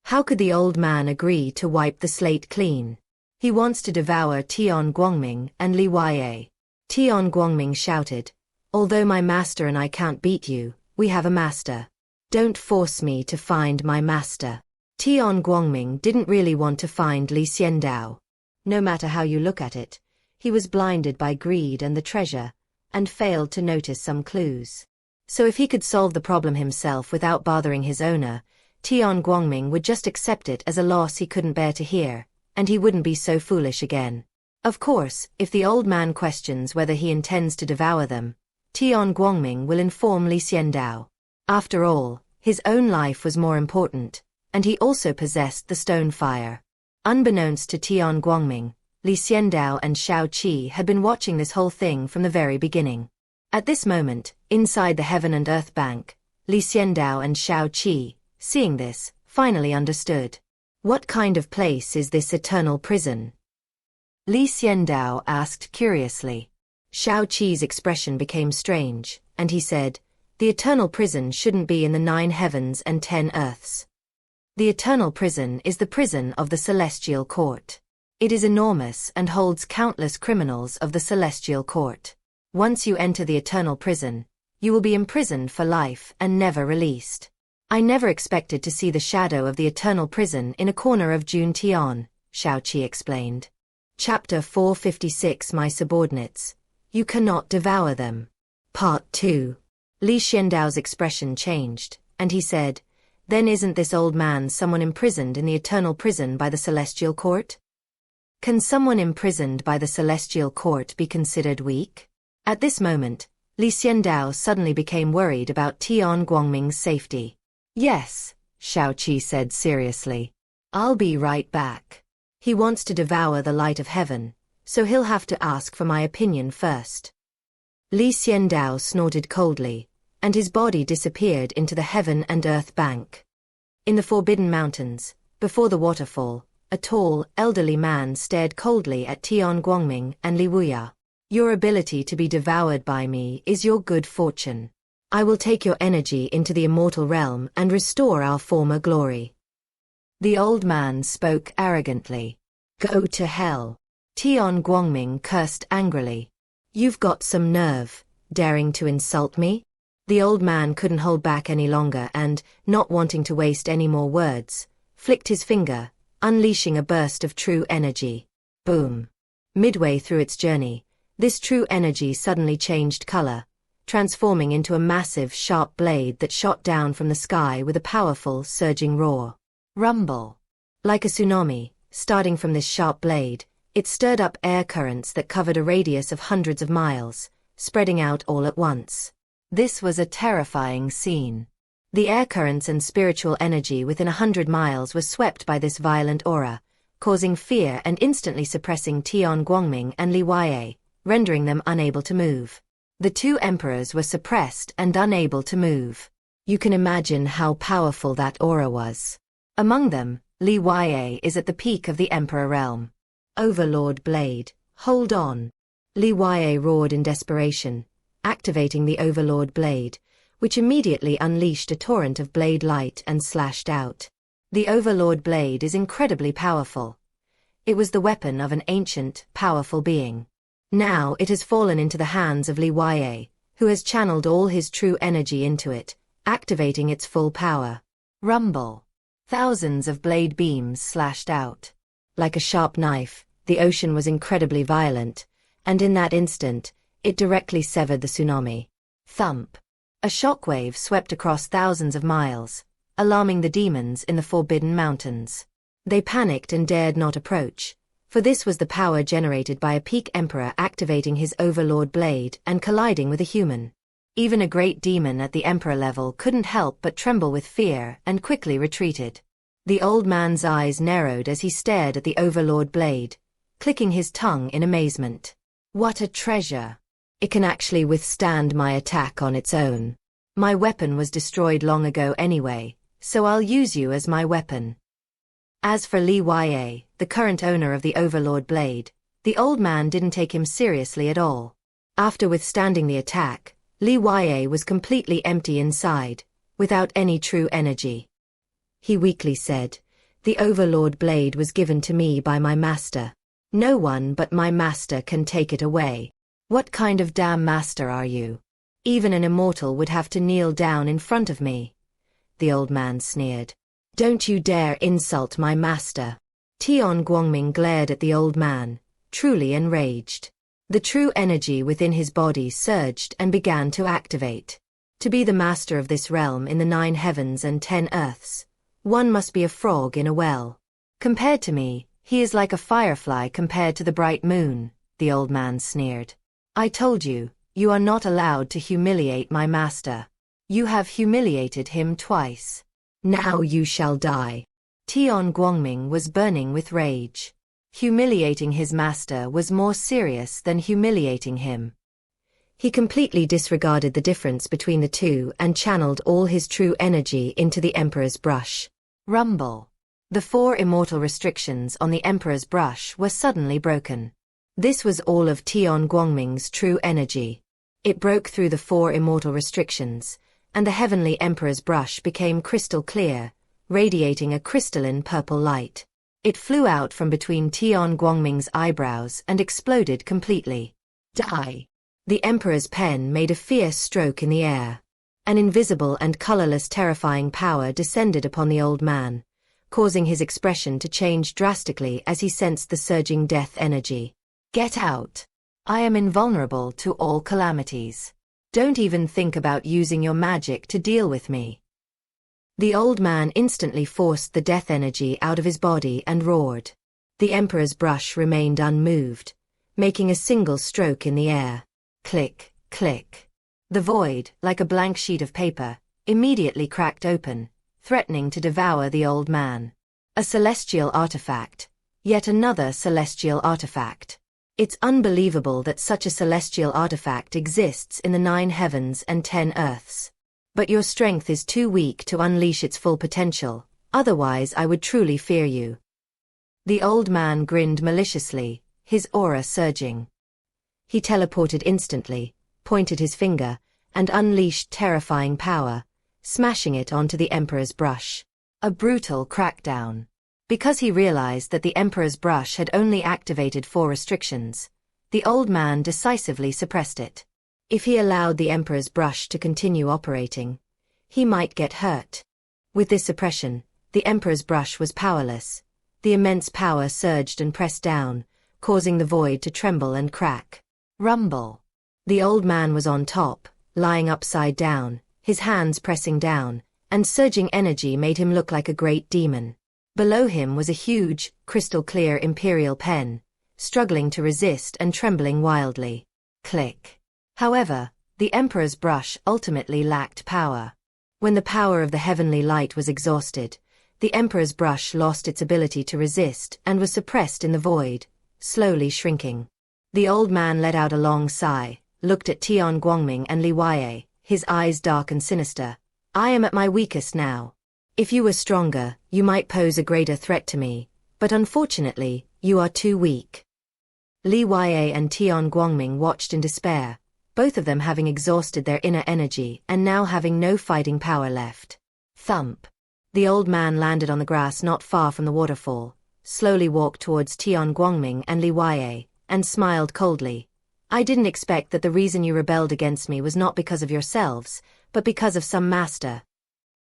How could the old man agree to wipe the slate clean? He wants to devour Tian Guangming and Li Yue. Tian Guangming shouted, although my master and I can't beat you, we have a master. Don't force me to find my master. Tian Guangming didn't really want to find Xiandao. No matter how you look at it, he was blinded by greed and the treasure, and failed to notice some clues. So if he could solve the problem himself without bothering his owner, Tian Guangming would just accept it as a loss he couldn't bear to hear, and he wouldn't be so foolish again. Of course, if the old man questions whether he intends to devour them, Tian Guangming will inform Xiandao. After all, his own life was more important, and he also possessed the stone fire. Unbeknownst to Tian Guangming, Xiandao and Shao Qi had been watching this whole thing from the very beginning. At this moment, inside the Heaven and Earth Bank, Xiandao and Shao Qi, seeing this, finally understood. What kind of place is this eternal prison? Xiandao asked curiously. Shao Qi's expression became strange, and he said, the eternal prison shouldn't be in the 9 heavens and 10 earths. The eternal prison is the prison of the celestial court. It is enormous and holds countless criminals of the celestial court. Once you enter the eternal prison, you will be imprisoned for life and never released. I never expected to see the shadow of the eternal prison in a corner of Juntian, Shao Qi explained. Chapter 456 My subordinates. You cannot devour them. Part 2. Xiandao's expression changed, and he said, then isn't this old man someone imprisoned in the eternal prison by the celestial court? Can someone imprisoned by the celestial court be considered weak? At this moment, Xiandao suddenly became worried about Tian Guangming's safety. Yes, Shao Qi said seriously. I'll be right back. He wants to devour the light of heaven, so he'll have to ask for my opinion first. Xiandao snorted coldly, and his body disappeared into the Heaven and Earth Bank. In the Forbidden Mountains, before the waterfall, a tall, elderly man stared coldly at Tian Guangming and Li Wuya. Your ability to be devoured by me is your good fortune. I will take your energy into the immortal realm and restore our former glory. The old man spoke arrogantly. Go to hell. Tian Guangming cursed angrily. You've got some nerve, daring to insult me? The old man couldn't hold back any longer and, not wanting to waste any more words, flicked his finger, unleashing a burst of true energy. Boom. Midway through its journey, this true energy suddenly changed color, transforming into a massive, sharp blade that shot down from the sky with a powerful, surging roar. Rumble. Like a tsunami, starting from this sharp blade, it stirred up air currents that covered a radius of hundreds of miles, spreading out all at once. This was a terrifying scene. The air currents and spiritual energy within 100 miles were swept by this violent aura, causing fear and instantly suppressing Tian Guangming and Li Yue, rendering them unable to move. The two emperors were suppressed and unable to move. You can imagine how powerful that aura was. Among them, Li Yue is at the peak of the emperor realm. Overlord Blade, hold on. Li Yue roared in desperation, activating the Overlord Blade, which immediately unleashed a torrent of blade light and slashed out. The Overlord Blade is incredibly powerful. It was the weapon of an ancient, powerful being. Now it has fallen into the hands of Li Yue, who has channeled all his true energy into it, activating its full power. Rumble. Thousands of blade beams slashed out. Like a sharp knife, the ocean was incredibly violent, and in that instant, it directly severed the tsunami. Thump. A shockwave swept across thousands of miles, alarming the demons in the Forbidden Mountains. They panicked and dared not approach, for this was the power generated by a peak emperor activating his overlord blade and colliding with a human. Even a great demon at the emperor level couldn't help but tremble with fear and quickly retreated. The old man's eyes narrowed as he stared at the overlord blade, clicking his tongue in amazement. What a treasure! It can actually withstand my attack on its own. My weapon was destroyed long ago anyway, so I'll use you as my weapon. As for Li Yue, the current owner of the Overlord blade, the old man didn't take him seriously at all. After withstanding the attack, Li Yue was completely empty inside, without any true energy. He weakly said, "The Overlord blade was given to me by my master. No one but my master can take it away." "What kind of damn master are you? Even an immortal would have to kneel down in front of me," the old man sneered. "Don't you dare insult my master." Tian Guangming glared at the old man, truly enraged. The true energy within his body surged and began to activate. To be the master of this realm in the 9 heavens and 10 earths, one must be a frog in a well. "Compared to me, he is like a firefly compared to the bright moon," the old man sneered. "I told you, you are not allowed to humiliate my master. You have humiliated him twice. Now you shall die." Tian Guangming was burning with rage. Humiliating his master was more serious than humiliating him. He completely disregarded the difference between the two and channeled all his true energy into the Emperor's brush. Rumble. The 4 immortal restrictions on the Emperor's brush were suddenly broken. This was all of Tian Guangming's true energy. It broke through the 4 immortal restrictions, and the heavenly Emperor's brush became crystal clear, radiating a crystalline purple light. It flew out from between Tian Guangming's eyebrows and exploded completely. Die! The Emperor's pen made a fierce stroke in the air. An invisible and colorless terrifying power descended upon the old man, causing his expression to change drastically as he sensed the surging death energy. "Get out! I am invulnerable to all calamities. Don't even think about using your magic to deal with me." The old man instantly forced the death energy out of his body and roared. The Emperor's brush remained unmoved, making a single stroke in the air. Click, click. The void, like a blank sheet of paper, immediately cracked open, threatening to devour the old man. A celestial artifact. Yet another celestial artifact. It's unbelievable that such a celestial artifact exists in the 9 heavens and 10 earths. But your strength is too weak to unleash its full potential, otherwise I would truly fear you. The old man grinned maliciously, his aura surging. He teleported instantly, pointed his finger, and unleashed terrifying power, smashing it onto the Emperor's brush. A brutal crackdown. Because he realized that the Emperor's brush had only activated 4 restrictions, the old man decisively suppressed it. If he allowed the Emperor's brush to continue operating, he might get hurt. With this suppression, the Emperor's brush was powerless. The immense power surged and pressed down, causing the void to tremble and crack. Rumble. The old man was on top, lying upside down, his hands pressing down, and surging energy made him look like a great demon. Below him was a huge, crystal-clear imperial pen, struggling to resist and trembling wildly. Click. However, the Emperor's brush ultimately lacked power. When the power of the heavenly light was exhausted, the Emperor's brush lost its ability to resist and was suppressed in the void, slowly shrinking. The old man let out a long sigh, looked at Tian Guangming and Li Yue, his eyes dark and sinister. "I am at my weakest now. If you were stronger, you might pose a greater threat to me, but unfortunately, you are too weak." Li Yue and Tian Guangming watched in despair, both of them having exhausted their inner energy and now having no fighting power left. Thump. The old man landed on the grass not far from the waterfall, slowly walked towards Tian Guangming and Li Yue, and smiled coldly. "I didn't expect that the reason you rebelled against me was not because of yourselves, but because of some master."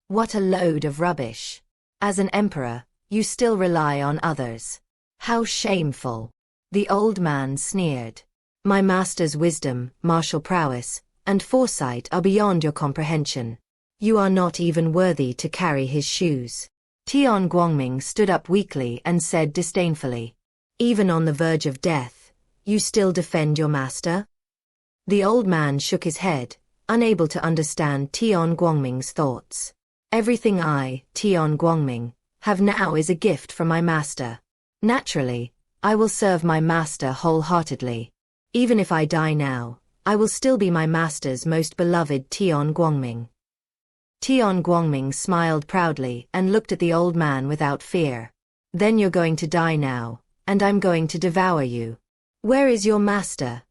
What a load of rubbish. As an emperor, you still rely on others. How shameful. The old man sneered. My master's wisdom, martial prowess, and foresight are beyond your comprehension. You are not even worthy to carry his shoes. Tian Guangming stood up weakly and said disdainfully. Even on the verge of death, you still defend your master? The old man shook his head, unable to understand Tian Guangming's thoughts. Everything I, Tian Guangming, have now is a gift from my master. Naturally, I will serve my master wholeheartedly. Even if I die now, I will still be my master's most beloved Tian Guangming. Tian Guangming smiled proudly and looked at the old man without fear. Then you're going to die now, and I'm going to devour you. Where is your master?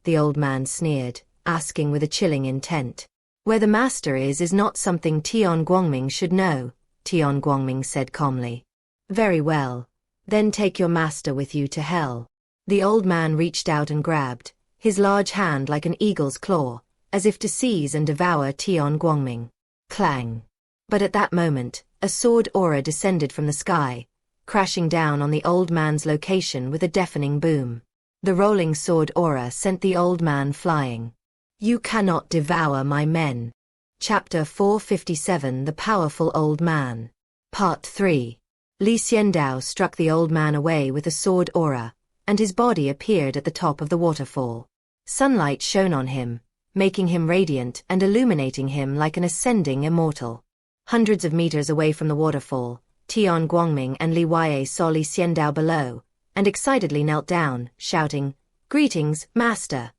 The old man sneered, asking with a chilling intent. Where the master is not something Tian Guangming should know, Tian Guangming said calmly. Very well. Then take your master with you to hell. The old man reached out and grabbed, his large hand like an eagle's claw, as if to seize and devour Tian Guangming. Clang. But at that moment, a sword aura descended from the sky, crashing down on the old man's location with a deafening boom. The rolling sword aura sent the old man flying. You cannot devour my men. Chapter 457 The Powerful Old Man. Part 3. Xiandao struck the old man away with a sword aura, and his body appeared at the top of the waterfall. Sunlight shone on him, making him radiant and illuminating him like an ascending immortal. Hundreds of meters away from the waterfall, Tian Guangming and Li Huaye saw Xiandao below, and excitedly knelt down, shouting, Greetings, master!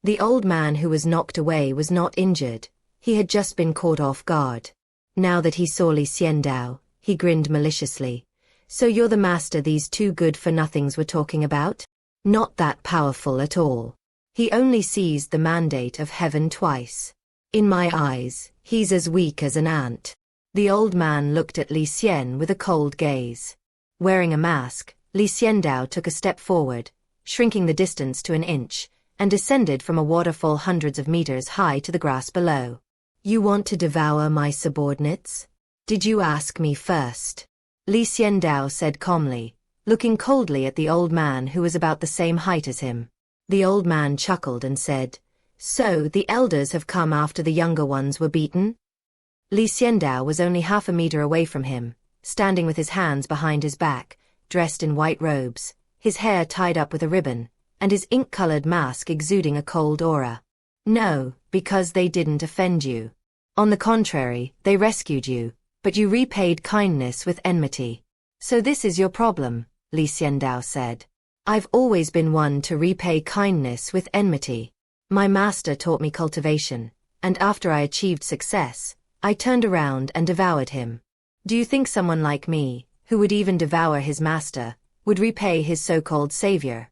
The old man who was knocked away was not injured, he had just been caught off guard. Now that he saw Xiandao, he grinned maliciously. So you're the master these two good-for-nothings were talking about? Not that powerful at all. He only seized the mandate of heaven twice. In my eyes, he's as weak as an ant. The old man looked at Li Xian with a cold gaze. Wearing a mask, Xiandao took a step forward, shrinking the distance to an inch, and descended from a waterfall hundreds of meters high to the grass below. You want to devour my subordinates? Did you ask me first? Xiandao said calmly, looking coldly at the old man who was about the same height as him. The old man chuckled and said, So the elders have come after the younger ones were beaten? Xiandao was only half a meter away from him, standing with his hands behind his back, dressed in white robes, his hair tied up with a ribbon, and his ink-colored mask exuding a cold aura. No, because they didn't offend you. On the contrary, they rescued you, but you repaid kindness with enmity. So this is your problem, Xiandao said. I've always been one to repay kindness with enmity. My master taught me cultivation, and after I achieved success, I turned around and devoured him. Do you think someone like me, who would even devour his master, would repay his so-called savior?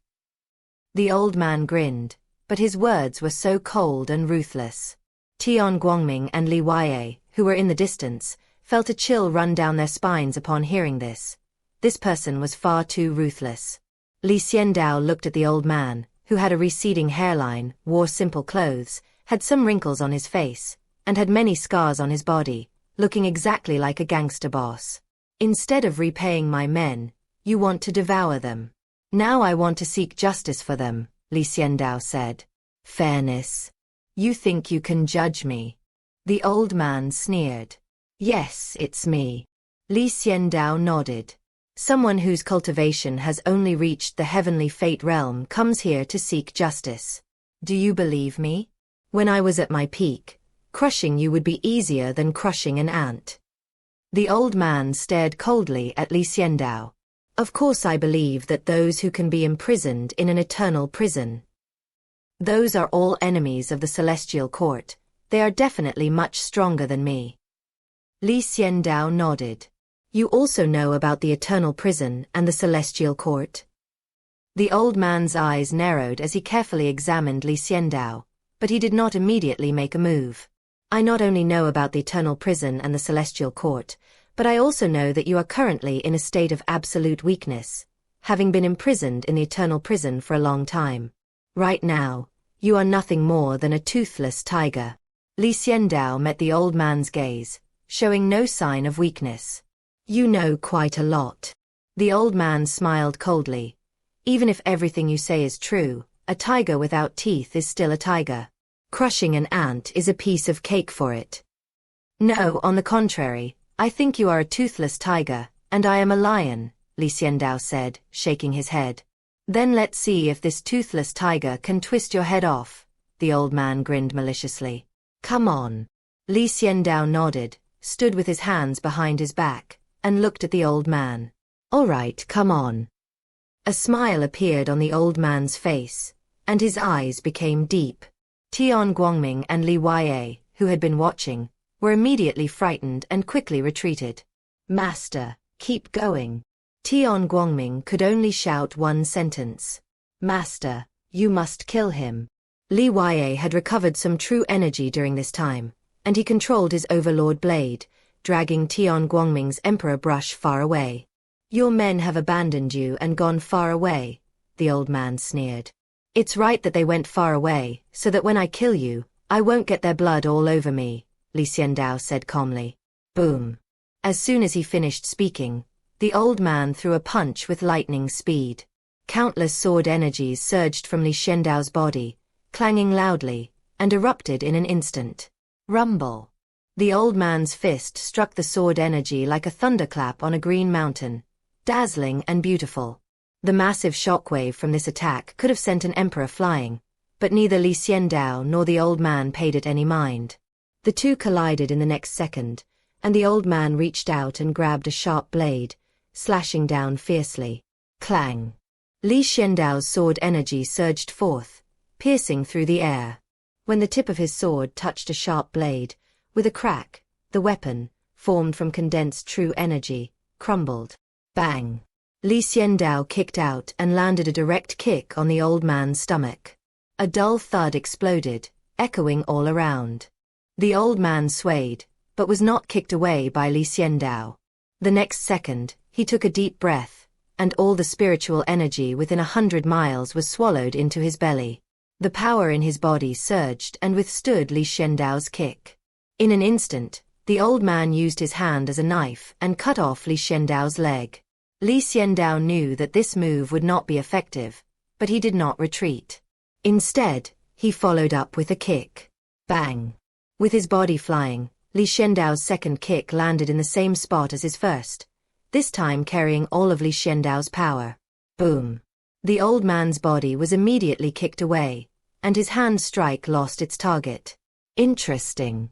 The old man grinned, but his words were so cold and ruthless. Tian Guangming and Li Huaye, who were in the distance, felt a chill run down their spines upon hearing this. This person was far too ruthless. Xiandao looked at the old man, who had a receding hairline, wore simple clothes, had some wrinkles on his face, and had many scars on his body, looking exactly like a gangster boss. Instead of repaying my men, you want to devour them. Now I want to seek justice for them, Xiandao said. Fairness. You think you can judge me? The old man sneered. Yes, it's me. Xiandao nodded. Someone whose cultivation has only reached the heavenly fate realm comes here to seek justice. Do you believe me? When I was at my peak, crushing you would be easier than crushing an ant. The old man stared coldly at Xiandao. Of course I believe that those who can be imprisoned in an eternal prison. Those are all enemies of the celestial court. They are definitely much stronger than me. Xiandao nodded. You also know about the eternal prison and the celestial court? The old man's eyes narrowed as he carefully examined Xiandao, but he did not immediately make a move. I not only know about the eternal prison and the celestial court, but I also know that you are currently in a state of absolute weakness, having been imprisoned in the eternal prison for a long time. Right now, you are nothing more than a toothless tiger. Xiandao met the old man's gaze, showing no sign of weakness. You know quite a lot. The old man smiled coldly. Even if everything you say is true, a tiger without teeth is still a tiger. Crushing an ant is a piece of cake for it. No, on the contrary, I think you are a toothless tiger, and I am a lion, Xiandao said, shaking his head. Then let's see if this toothless tiger can twist your head off, the old man grinned maliciously. Come on. Xiandao nodded, stood with his hands behind his back, and looked at the old man. All right, come on. A smile appeared on the old man's face, and his eyes became deep. Tian Guangming and Li Wei, who had been watching, were immediately frightened and quickly retreated. Master, keep going. Tian Guangming could only shout one sentence. Master, you must kill him. Li Wei had recovered some true energy during this time, and he controlled his overlord blade, dragging Tian Guangming's emperor brush far away. Your men have abandoned you and gone far away, the old man sneered. It's right that they went far away, so that when I kill you, I won't get their blood all over me, Xiandao said calmly. Boom. As soon as he finished speaking, the old man threw a punch with lightning speed. Countless sword energies surged from Xiandao's body, clanging loudly, and erupted in an instant. Rumble. The old man's fist struck the sword energy like a thunderclap on a green mountain, dazzling and beautiful. The massive shockwave from this attack could have sent an emperor flying, but neither Xiandao nor the old man paid it any mind. The two collided in the next second, and the old man reached out and grabbed a sharp blade, slashing down fiercely. Clang! Xiandao's sword energy surged forth, piercing through the air. When the tip of his sword touched a sharp blade, with a crack, the weapon, formed from condensed true energy, crumbled. Bang! Xiandao kicked out and landed a direct kick on the old man's stomach. A dull thud exploded, echoing all around. The old man swayed, but was not kicked away by Xiandao. The next second, he took a deep breath, and all the spiritual energy within 100 miles was swallowed into his belly. The power in his body surged and withstood Xiandao's kick. In an instant, the old man used his hand as a knife and cut off Xiandao's leg. Xiandao knew that this move would not be effective, but he did not retreat. Instead, he followed up with a kick. Bang! With his body flying, Xiandao's second kick landed in the same spot as his first, this time carrying all of Xiandao's power. Boom! The old man's body was immediately kicked away, and his hand strike lost its target. Interesting.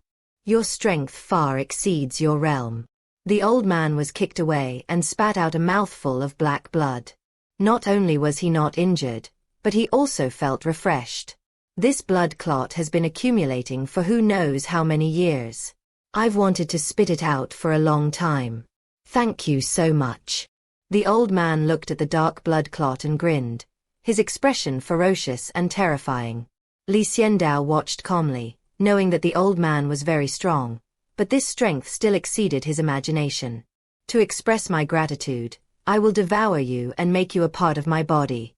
Your strength far exceeds your realm. The old man was kicked away and spat out a mouthful of black blood. Not only was he not injured, but he also felt refreshed. This blood clot has been accumulating for who knows how many years. I've wanted to spit it out for a long time. Thank you so much. The old man looked at the dark blood clot and grinned, his expression ferocious and terrifying. Xiandao watched calmly, knowing that the old man was very strong, but this strength still exceeded his imagination. To express my gratitude, I will devour you and make you a part of my body.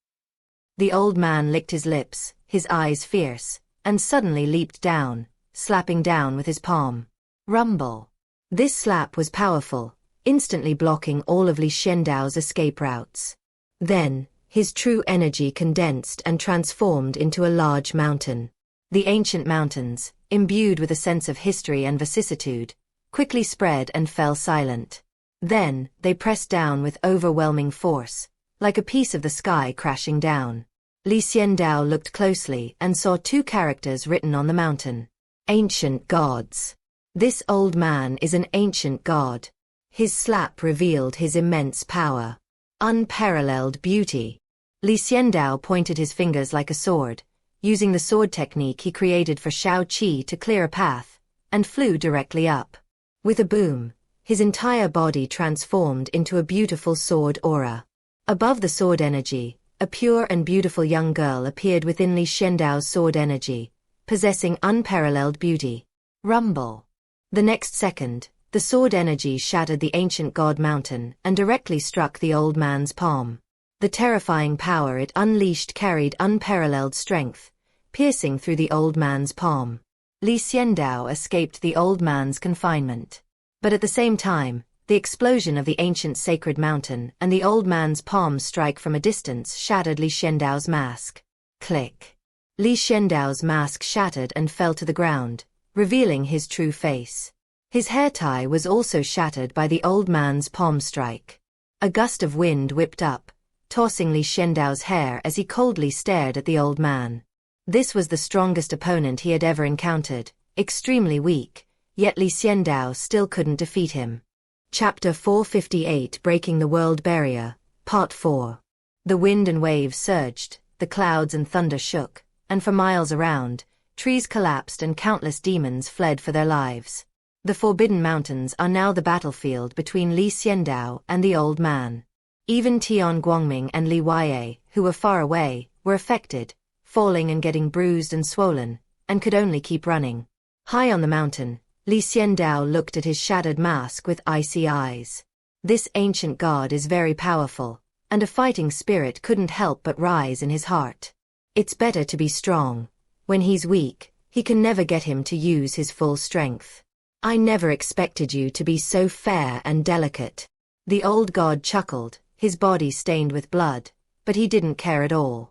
The old man licked his lips, his eyes fierce, and suddenly leaped down, slapping down with his palm. Rumble. This slap was powerful, instantly blocking all of Xiandao's escape routes. Then, his true energy condensed and transformed into a large mountain. The ancient mountains, imbued with a sense of history and vicissitude, quickly spread and fell silent. Then, they pressed down with overwhelming force, like a piece of the sky crashing down. Xiandao looked closely and saw two characters written on the mountain. Ancient gods. This old man is an ancient god. His slap revealed his immense power. Unparalleled beauty. Xiandao pointed his fingers like a sword, using the sword technique he created for Xiaoqi to clear a path, and flew directly up. With a boom, his entire body transformed into a beautiful sword aura. Above the sword energy, a pure and beautiful young girl appeared within Xiandao's sword energy, possessing unparalleled beauty. Rumble. The next second, the sword energy shattered the ancient god mountain and directly struck the old man's palm. The terrifying power it unleashed carried unparalleled strength, piercing through the old man's palm. Xiandao escaped the old man's confinement. But at the same time, The explosion of the ancient sacred mountain and the old man's palm strike from a distance shattered Li Xiandao's mask. Click. Li Xiandao's mask shattered and fell to the ground, revealing his true face. His hair tie was also shattered by the old man's palm strike. A gust of wind whipped up, tossing Li Xiandao's hair as he coldly stared at the old man. This was the strongest opponent he had ever encountered, extremely weak, yet Li Xiandao still couldn't defeat him. Chapter 458 Breaking the World Barrier, Part 4. The wind and waves surged, the clouds and thunder shook, and for miles around, trees collapsed and countless demons fled for their lives. The Forbidden Mountains are now the battlefield between Li Xiandao and the old man. Even Tian Guangming and Li Yue, who were far away, were affected, falling and getting bruised and swollen, and could only keep running. High on the mountain, Li Xiandao looked at his shattered mask with icy eyes. This ancient god is very powerful, and a fighting spirit couldn't help but rise in his heart. It's better to be strong. When he's weak, he can never get him to use his full strength. I never expected you to be so fair and delicate. The old god chuckled, his body stained with blood, but he didn't care at all.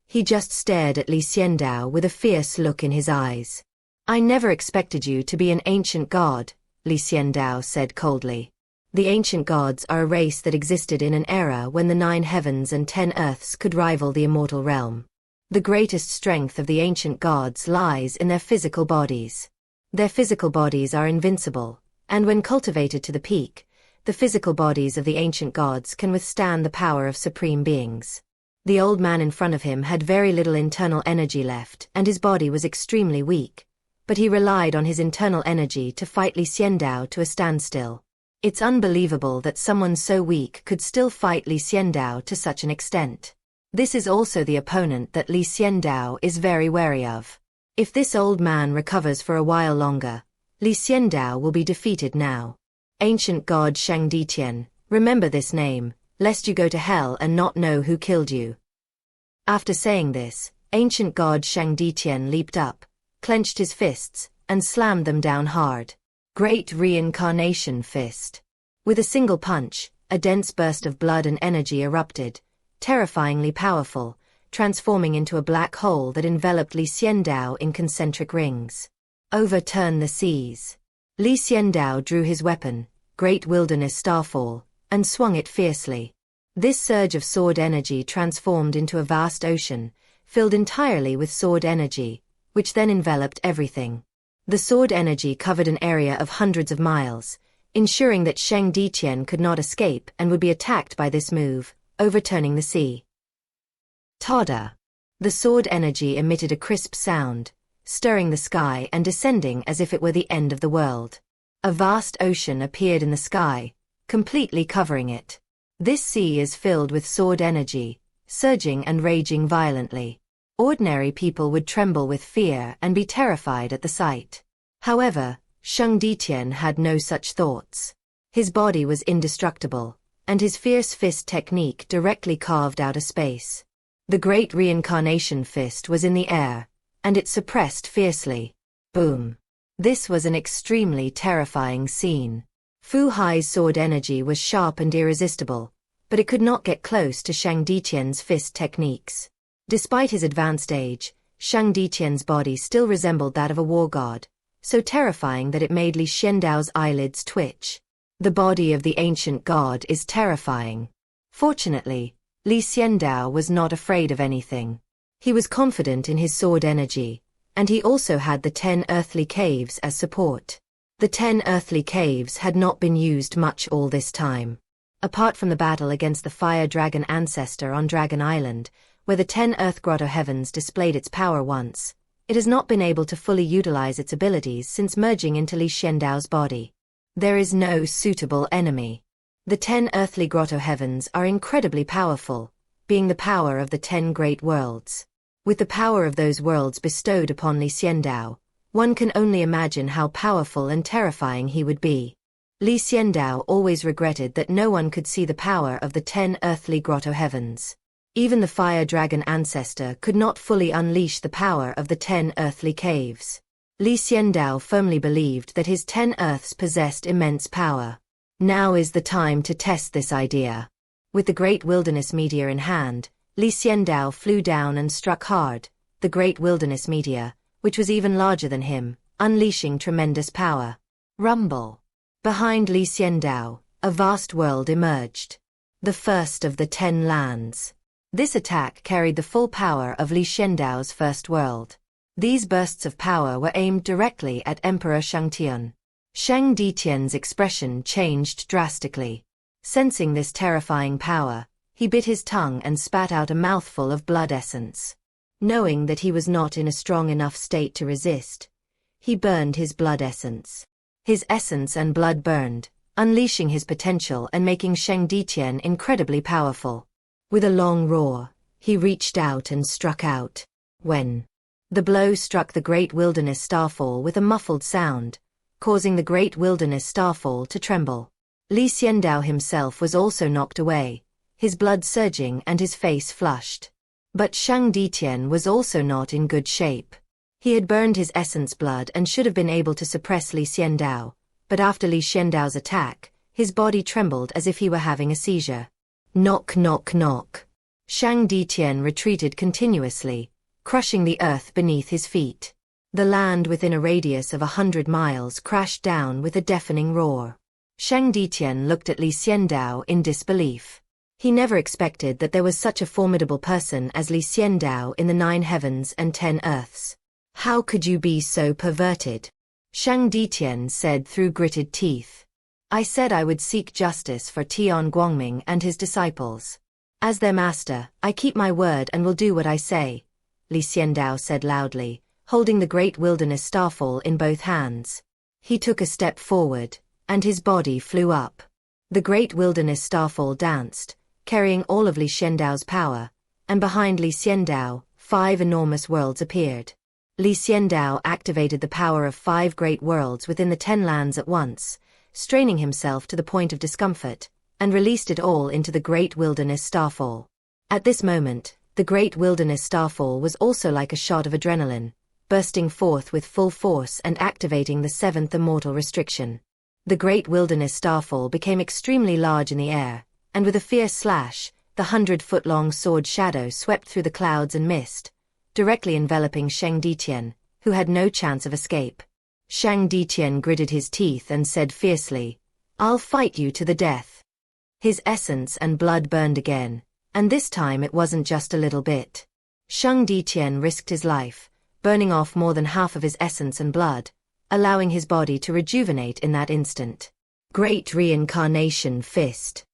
He just stared at Li Xiandao with a fierce look in his eyes. I never expected you to be an ancient god, Li Xiandao said coldly. The ancient gods are a race that existed in an era when the 9 heavens and 10 earths could rival the immortal realm. The greatest strength of the ancient gods lies in their physical bodies. Their physical bodies are invincible, and when cultivated to the peak, the physical bodies of the ancient gods can withstand the power of supreme beings. The old man in front of him had very little internal energy left, and his body was extremely weak. But he relied on his internal energy to fight Li Xiandao to a standstill. It's unbelievable that someone so weak could still fight Li Xiandao to such an extent. This is also the opponent that Li Xiandao is very wary of. If this old man recovers for a while longer, Li Xiandao will be defeated now. Ancient god Xiandao, remember this name, lest you go to hell and not know who killed you. After saying this, ancient god Xiandao leaped up, clenched his fists, and slammed them down hard. Great Reincarnation Fist. With a single punch, a dense burst of blood and energy erupted, terrifyingly powerful, transforming into a black hole that enveloped Li Xiandao in concentric rings. Overturn the seas. Li Xiandao drew his weapon, Great Wilderness Starfall, and swung it fiercely. This surge of sword energy transformed into a vast ocean, filled entirely with sword energy, which then enveloped everything. The sword energy covered an area of hundreds of miles, ensuring that Xiandao could not escape and would be attacked by this move, overturning the sea. Tada! The sword energy emitted a crisp sound, stirring the sky and descending as if it were the end of the world. A vast ocean appeared in the sky, completely covering it. This sea is filled with sword energy, surging and raging violently. Ordinary people would tremble with fear and be terrified at the sight. However, Xiandao had no such thoughts. His body was indestructible, and his fierce fist technique directly carved out a space. The Great Reincarnation Fist was in the air, and it suppressed fiercely. Boom! This was an extremely terrifying scene. Fu Hai's sword energy was sharp and irresistible, but it could not get close to Xiandao's fist techniques. Despite his advanced age, Xiandao's body still resembled that of a war god, so terrifying that it made Li Xiandao's eyelids twitch. The body of the ancient god is terrifying. Fortunately, Li Xiandao was not afraid of anything. He was confident in his sword energy, and he also had the 10 earthly caves as support. The 10 earthly caves had not been used much all this time. Apart from the battle against the fire dragon ancestor on Dragon Island, where the 10 Earth Grotto Heavens displayed its power once, it has not been able to fully utilize its abilities since merging into Li Xiandao's body. There is no suitable enemy. The 10 Earthly Grotto Heavens are incredibly powerful, being the power of the 10 great worlds. With the power of those worlds bestowed upon Li Xiandao, one can only imagine how powerful and terrifying he would be. Li Xiandao always regretted that no one could see the power of the 10 Earthly Grotto Heavens. Even the fire dragon ancestor could not fully unleash the power of the 10 earthly caves. Li Xiandao firmly believed that his 10 earths possessed immense power. Now is the time to test this idea. With the great wilderness meteor in hand, Xiandao flew down and struck hard, the great wilderness meteor, which was even larger than him, unleashing tremendous power. Rumble. Behind Xiandao, a vast world emerged. The first of the 10 lands. This attack carried the full power of Xiandao's first world. These bursts of power were aimed directly at Emperor Shangtian. Shang Ditian's expression changed drastically. Sensing this terrifying power, he bit his tongue and spat out a mouthful of blood essence. Knowing that he was not in a strong enough state to resist, he burned his blood essence. His essence and blood burned, unleashing his potential and making Shang Ditian incredibly powerful. With a long roar, he reached out and struck out. When the blow struck the great wilderness starfall with a muffled sound, causing the great wilderness starfall to tremble. Xiandao himself was also knocked away, his blood surging and his face flushed. But Shang Ditian was also not in good shape. He had burned his essence blood and should have been able to suppress Xiandao, but after Xiandao's attack, his body trembled as if he were having a seizure. Knock knock knock. Shang Ditian retreated continuously, crushing the earth beneath his feet. The land within a radius of 100 miles crashed down with a deafening roar. Shang Ditian looked at Xiandao in disbelief. He never expected that there was such a formidable person as Xiandao in the 9 heavens and 10 earths. How could you be so perverted? Shang Ditian said through gritted teeth. I said I would seek justice for Tian Guangming and his disciples. As their master, I keep my word and will do what I say, Xiandao said loudly, holding the great wilderness starfall in both hands. He took a step forward, and his body flew up. The great wilderness starfall danced, carrying all of Xiandao's power, and behind Xiandao, 5 enormous worlds appeared. Xiandao activated the power of 5 great worlds within the 10 lands at once, straining himself to the point of discomfort, and released it all into the great wilderness starfall. At this moment, the great wilderness starfall was also like a shot of adrenaline, bursting forth with full force and activating the 7th immortal restriction. The great wilderness starfall became extremely large in the air, and with a fierce slash, the 100-foot-long sword shadow swept through the clouds and mist, directly enveloping Shang Ditian, who had no chance of escape. Shang Ditian gritted his teeth and said fiercely, I'll fight you to the death. His essence and blood burned again, and this time it wasn't just a little bit. Shang Ditian risked his life, burning off more than half of his essence and blood, allowing his body to rejuvenate in that instant. Great Reincarnation Fist.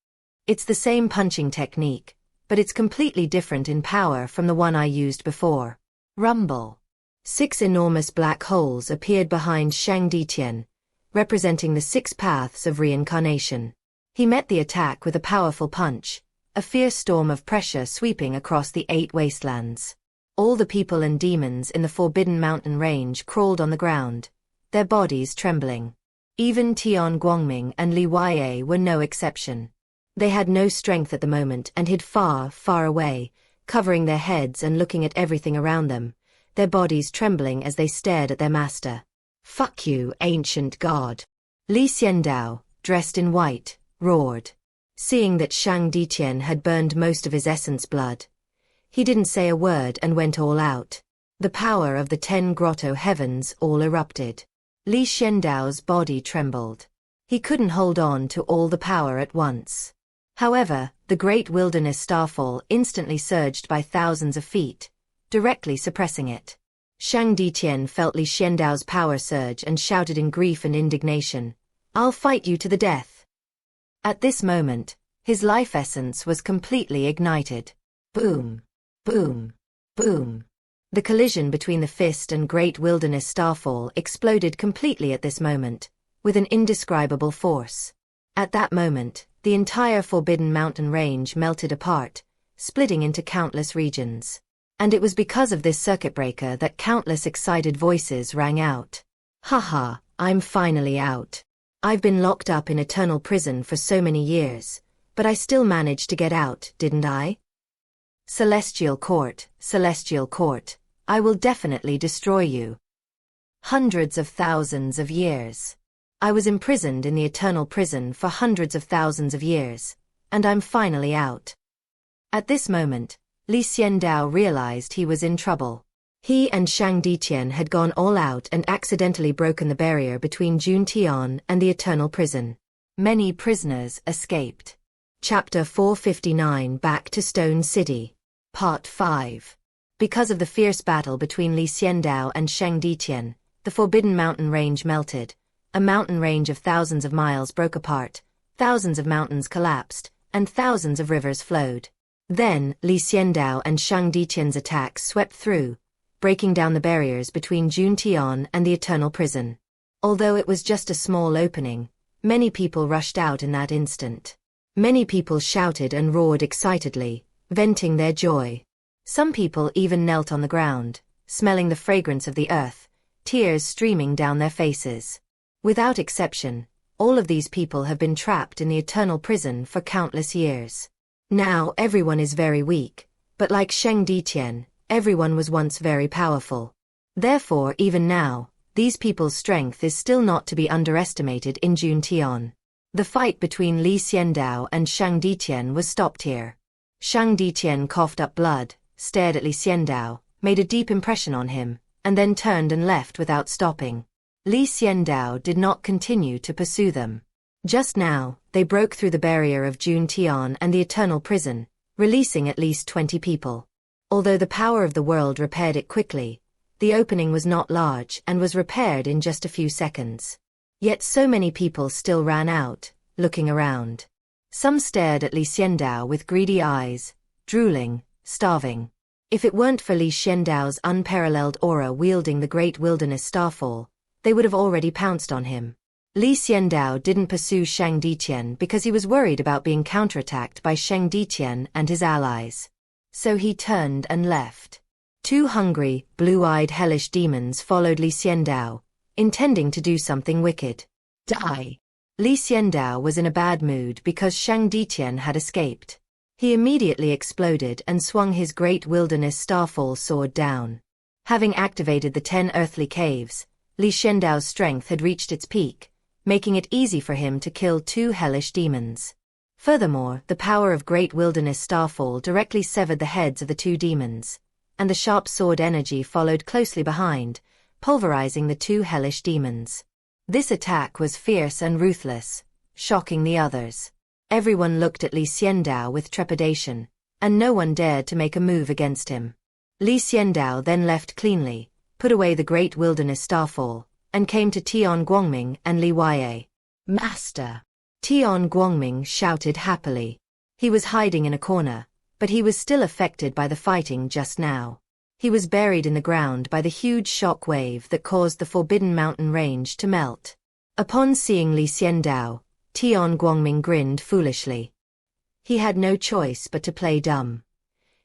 It's the same punching technique, but it's completely different in power from the one I used before. Rumble. 6 enormous black holes appeared behind Shang Ditian, representing the 6 paths of reincarnation. He met the attack with a powerful punch, a fierce storm of pressure sweeping across the 8 wastelands. All the people and demons in the Forbidden Mountain range crawled on the ground, their bodies trembling. Even Tian Guangming and Li Waiye were no exception. They had no strength at the moment and hid far, far away, covering their heads and looking at everything around them, their bodies trembling as they stared at their master. Fuck you, ancient god. Xiandao, dressed in white, roared. Seeing that Shang Ditian had burned most of his essence blood, he didn't say a word and went all out. The power of the 10 grotto heavens all erupted. Xiandao's body trembled. He couldn't hold on to all the power at once. However, the great wilderness starfall instantly surged by thousands of feet, directly suppressing it. Shang Ditian felt Xiandao's power surge and shouted in grief and indignation, I'll fight you to the death. At this moment, his life essence was completely ignited. Boom, boom, boom. The collision between the fist and great wilderness starfall exploded completely at this moment, with an indescribable force. At that moment, the entire Forbidden Mountain range melted apart, splitting into countless regions. And it was because of this circuit breaker that countless excited voices rang out. Haha, I'm finally out. I've been locked up in eternal prison for so many years, but I still managed to get out, didn't I? Celestial Court, I will definitely destroy you. Hundreds of thousands of years. I was imprisoned in the eternal prison for hundreds of thousands of years, and I'm finally out. At this moment, Li Xiandao realized he was in trouble. He and Shang Diqian had gone all out and accidentally broken the barrier between Jun Tian and the eternal prison. Many prisoners escaped. Chapter 459 Back to Stone City. Part 5. Because of the fierce battle between Li Xiandao and Shang Diqian, the forbidden mountain range melted. A mountain range of thousands of miles broke apart, thousands of mountains collapsed, and thousands of rivers flowed. Then, Li Xiandao and Shang Diqian's attacks swept through, breaking down the barriers between Jun Tian and the eternal prison. Although it was just a small opening, many people rushed out in that instant. Many people shouted and roared excitedly, venting their joy. Some people even knelt on the ground, smelling the fragrance of the earth, tears streaming down their faces. Without exception, all of these people have been trapped in the eternal prison for countless years. Now everyone is very weak, but like Shang Diqian, everyone was once very powerful. Therefore, even now, these people's strength is still not to be underestimated in Jun Tian. The fight between Li Xiandao and Shang Diqian was stopped here. Shang Diqian coughed up blood, stared at Li Xiandao, made a deep impression on him, and then turned and left without stopping. Li Xiandao did not continue to pursue them. Just now, they broke through the barrier of Jun Tian and the eternal prison, releasing at least 20 people. Although the power of the world repaired it quickly, the opening was not large and was repaired in just a few seconds. Yet so many people still ran out, looking around. Some stared at Li Xiandao with greedy eyes, drooling, starving. If it weren't for Li Xiandao's unparalleled aura wielding the great wilderness starfall, they would have already pounced on him. Li Xiandao didn't pursue Shang Diqian because he was worried about being counterattacked by Shang Diqian and his allies. So he turned and left. Two hungry, blue-eyed hellish demons followed Li Xiandao, intending to do something wicked. Die! Li Xiandao was in a bad mood because Shang Diqian had escaped. He immediately exploded and swung his great wilderness starfall sword down. Having activated the 10 earthly caves, Li Xiandao's strength had reached its peak, making it easy for him to kill two hellish demons. Furthermore, the power of great wilderness starfall directly severed the heads of the two demons, and the sharp sword energy followed closely behind, pulverizing the two hellish demons. This attack was fierce and ruthless, shocking the others. Everyone looked at Li Xiandao with trepidation, and no one dared to make a move against him. Li Xiandao then left cleanly, put away the great wilderness starfall, and came to Tian Guangming and Li Wei. Master! Tian Guangming shouted happily. He was hiding in a corner, but he was still affected by the fighting just now. He was buried in the ground by the huge shock wave that caused the forbidden mountain range to melt. Upon seeing Li Xiandao, Tian Guangming grinned foolishly. He had no choice but to play dumb.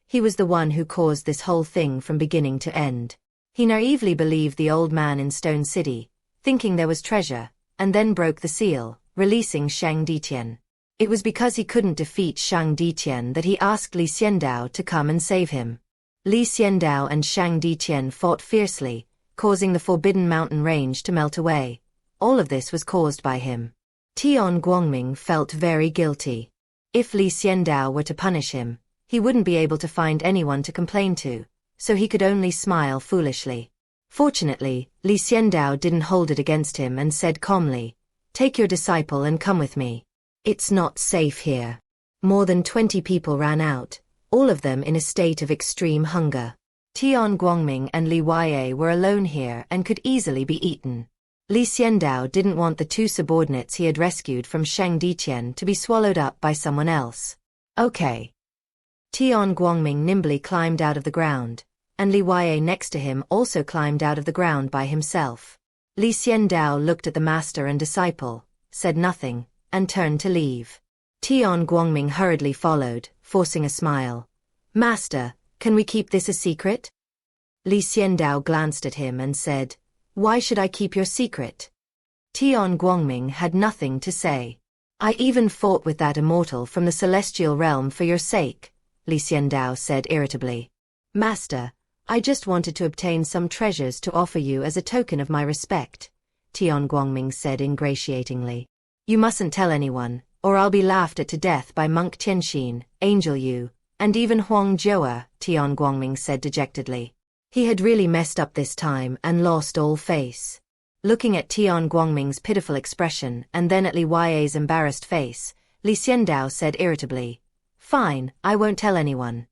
He was the one who caused this whole thing from beginning to end. He naively believed the old man in Stone City, thinking there was treasure, and then broke the seal, releasing Shang Diqian. It was because he couldn't defeat Shang Diqian that he asked Li Xiandao to come and save him. Li Xiandao and Shang Diqian fought fiercely, causing the forbidden mountain range to melt away. All of this was caused by him. Tian Guangming felt very guilty. If Li Xiandao were to punish him, he wouldn't be able to find anyone to complain to, so he could only smile foolishly. Fortunately, Li Xiandao didn't hold it against him and said calmly, "Take your disciple and come with me. It's not safe here." More than 20 people ran out, all of them in a state of extreme hunger. Tian Guangming and Li Wei were alone here and could easily be eaten. Li Xiandao didn't want the two subordinates he had rescued from Shang Diqian to be swallowed up by someone else. Okay. Tian Guangming nimbly climbed out of the ground, and Li Wei next to him also climbed out of the ground by himself. Li Xiandao looked at the master and disciple, said nothing, and turned to leave. Tian Guangming hurriedly followed, forcing a smile. "Master, can we keep this a secret?" Li Xiandao glanced at him and said, "Why should I keep your secret?" Tian Guangming had nothing to say. "I even fought with that immortal from the celestial realm for your sake," Li Xiandao said irritably. "Master, I just wanted to obtain some treasures to offer you as a token of my respect. Tian Guangming said ingratiatingly. You mustn't tell anyone, or I'll be laughed at to death by Monk Tianxin, Angel Yu, and even Huang Joa, Tian Guangming said dejectedly. He had really messed up this time and lost all face. Looking at Tian Guangming's pitiful expression and then at Li Yue's embarrassed face, Li Xiandao said irritably, Fine, I won't tell anyone.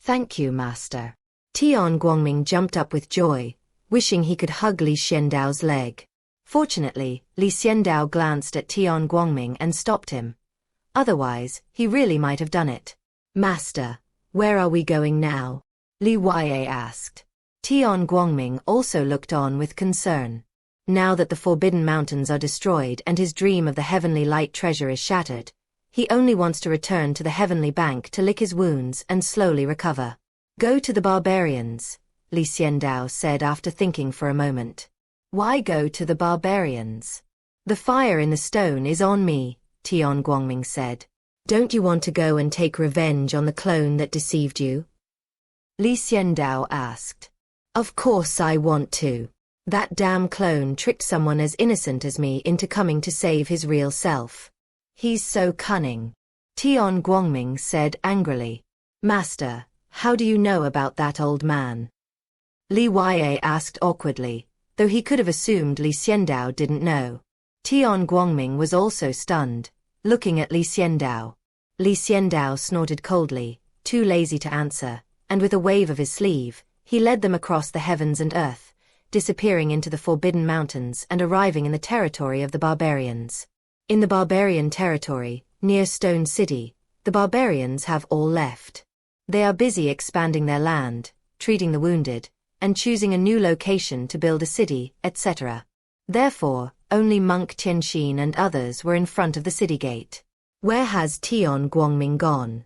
Thank you, master. Tian Guangming jumped up with joy, wishing he could hug Li Xiandao's leg. Fortunately, Li Xiandao glanced at Tian Guangming and stopped him. Otherwise, he really might have done it. Master, where are we going now? Li Yue asked. Tian Guangming also looked on with concern. Now that the Forbidden Mountains are destroyed and his dream of the Heavenly Light treasure is shattered, he only wants to return to the Heavenly Bank to lick his wounds and slowly recover. Go to the barbarians, Li Xiandao said after thinking for a moment. Why go to the barbarians? The fire in the stone is on me, Tian Guangming said. Don't you want to go and take revenge on the clone that deceived you? Li Xiandao asked. Of course I want to. That damn clone tricked someone as innocent as me into coming to save his real self. He's so cunning. Tian Guangming said angrily. Master, how do you know about that old man? Li Yue asked awkwardly, though he could have assumed Li Xiandao didn't know. Tian Guangming was also stunned, looking at Li Xiandao. Li Xiandao snorted coldly, too lazy to answer, and with a wave of his sleeve, he led them across the heavens and earth, disappearing into the Forbidden Mountains and arriving in the territory of the barbarians. In the barbarian territory, near Stone City, the barbarians have all left. They are busy expanding their land, treating the wounded, and choosing a new location to build a city, etc. Therefore, only Monk Tianxin and others were in front of the city gate. Where has Tian Guangming gone?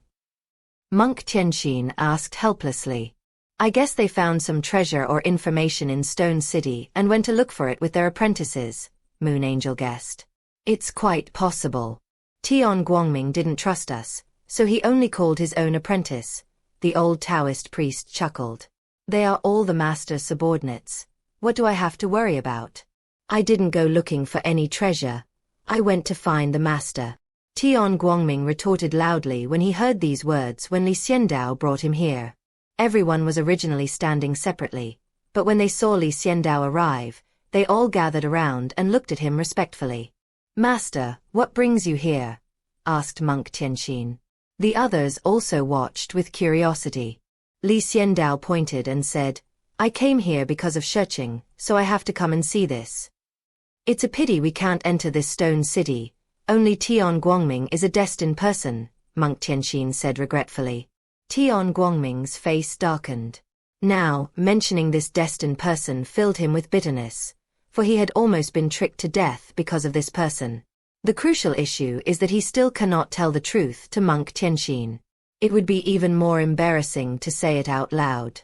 Monk Tianxin asked helplessly. I guess they found some treasure or information in Stone City and went to look for it with their apprentices, Moon Angel guessed. It's quite possible. Tian Guangming didn't trust us, so he only called his own apprentice. The old Taoist priest chuckled. They are all the master's subordinates. What do I have to worry about? I didn't go looking for any treasure. I went to find the master. Tian Guangming retorted loudly when he heard these words when Li Xiandao brought him here. Everyone was originally standing separately, but when they saw Li Xiandao arrive, they all gathered around and looked at him respectfully. Master, what brings you here? Asked Monk Tianxin. The others also watched with curiosity. Li Xiandao pointed and said, I came here because of searching, so I have to come and see this. It's a pity we can't enter this stone city. Only Tian Guangming is a destined person, Monk Tianxin said regretfully. Tian Guangming's face darkened. Now, mentioning this destined person filled him with bitterness, for he had almost been tricked to death because of this person. The crucial issue is that he still cannot tell the truth to Monk Tianxin. It would be even more embarrassing to say it out loud.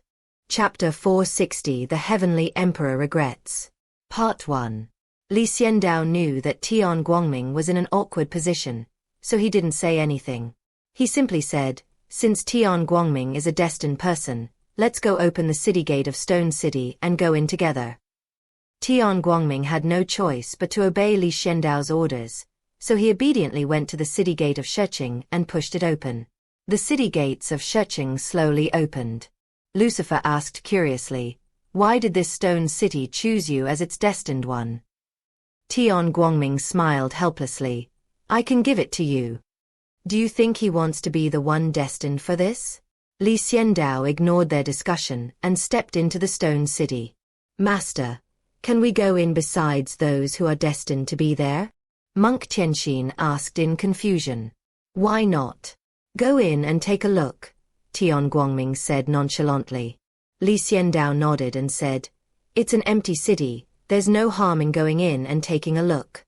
Chapter 460 The Heavenly Emperor Regrets. Part 1. Li Xiandao knew that Tian Guangming was in an awkward position, so he didn't say anything. He simply said, Since Tian Guangming is a destined person, let's go open the city gate of Stone City and go in together. Tian Guangming had no choice but to obey Li Xiandao's orders, so he obediently went to the city gate of Shiqing and pushed it open. The city gates of Shiqing slowly opened. Lucifer asked curiously, Why did this stone city choose you as its destined one? Tian Guangming smiled helplessly. I can give it to you. Do you think he wants to be the one destined for this? Li Xiandao ignored their discussion and stepped into the stone city. Master, can we go in besides those who are destined to be there? Monk Tianxin asked in confusion. Why not? Go in and take a look, Tian Guangming said nonchalantly. Li Xiandao nodded and said, It's an empty city, there's no harm in going in and taking a look.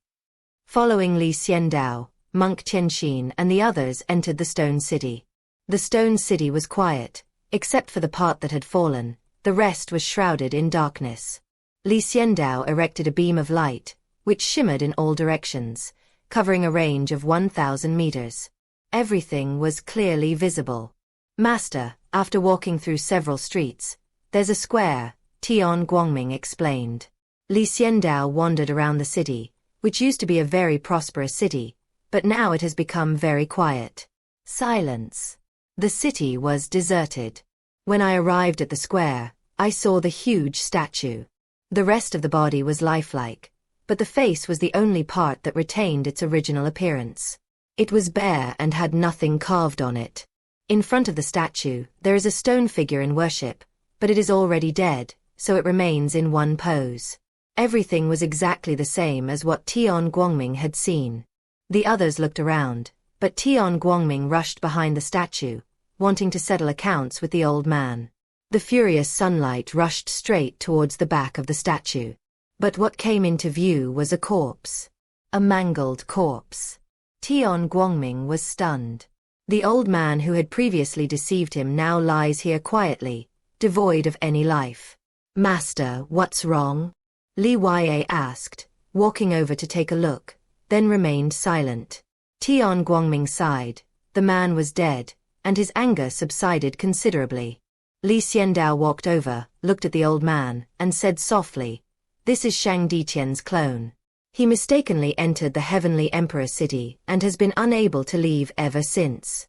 Following Li Xiandao, Monk Tianxin and the others entered the stone city. The stone city was quiet, except for the part that had fallen, the rest was shrouded in darkness. Li Xiandao erected a beam of light, which shimmered in all directions, covering a range of 1,000 meters. Everything was clearly visible. Master, after walking through several streets, there's a square, Tian Guangming explained. Li Xiandao wandered around the city, which used to be a very prosperous city, but now it has become very quiet. Silence. The city was deserted. When I arrived at the square, I saw the huge statue. The rest of the body was lifelike, but the face was the only part that retained its original appearance. It was bare and had nothing carved on it. In front of the statue, there is a stone figure in worship, but it is already dead, so it remains in one pose. Everything was exactly the same as what Tian Guangming had seen. The others looked around, but Tian Guangming rushed behind the statue, wanting to settle accounts with the old man. The furious sunlight rushed straight towards the back of the statue. But what came into view was a corpse. A mangled corpse. Tian Guangming was stunned. The old man who had previously deceived him now lies here quietly, devoid of any life. "Master, what's wrong?" Li Yue asked, walking over to take a look, then remained silent. Tian Guangming sighed. The man was dead, and his anger subsided considerably. Li Xiandao walked over, looked at the old man, and said softly, "This is Shang Ditian's clone. He mistakenly entered the Heavenly Emperor city and has been unable to leave ever since."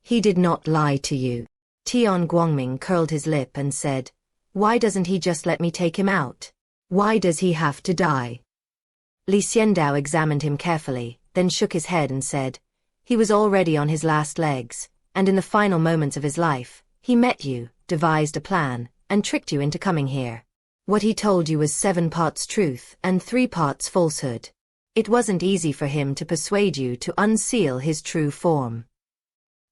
"He did not lie to you." Tian Guangming curled his lip and said, "Why doesn't he just let me take him out? Why does he have to die?" Li Xiandao examined him carefully, then shook his head and said, "He was already on his last legs, and in the final moments of his life, he met you, devised a plan, and tricked you into coming here. What he told you was 7 parts truth and 3 parts falsehood. It wasn't easy for him to persuade you to unseal his true form."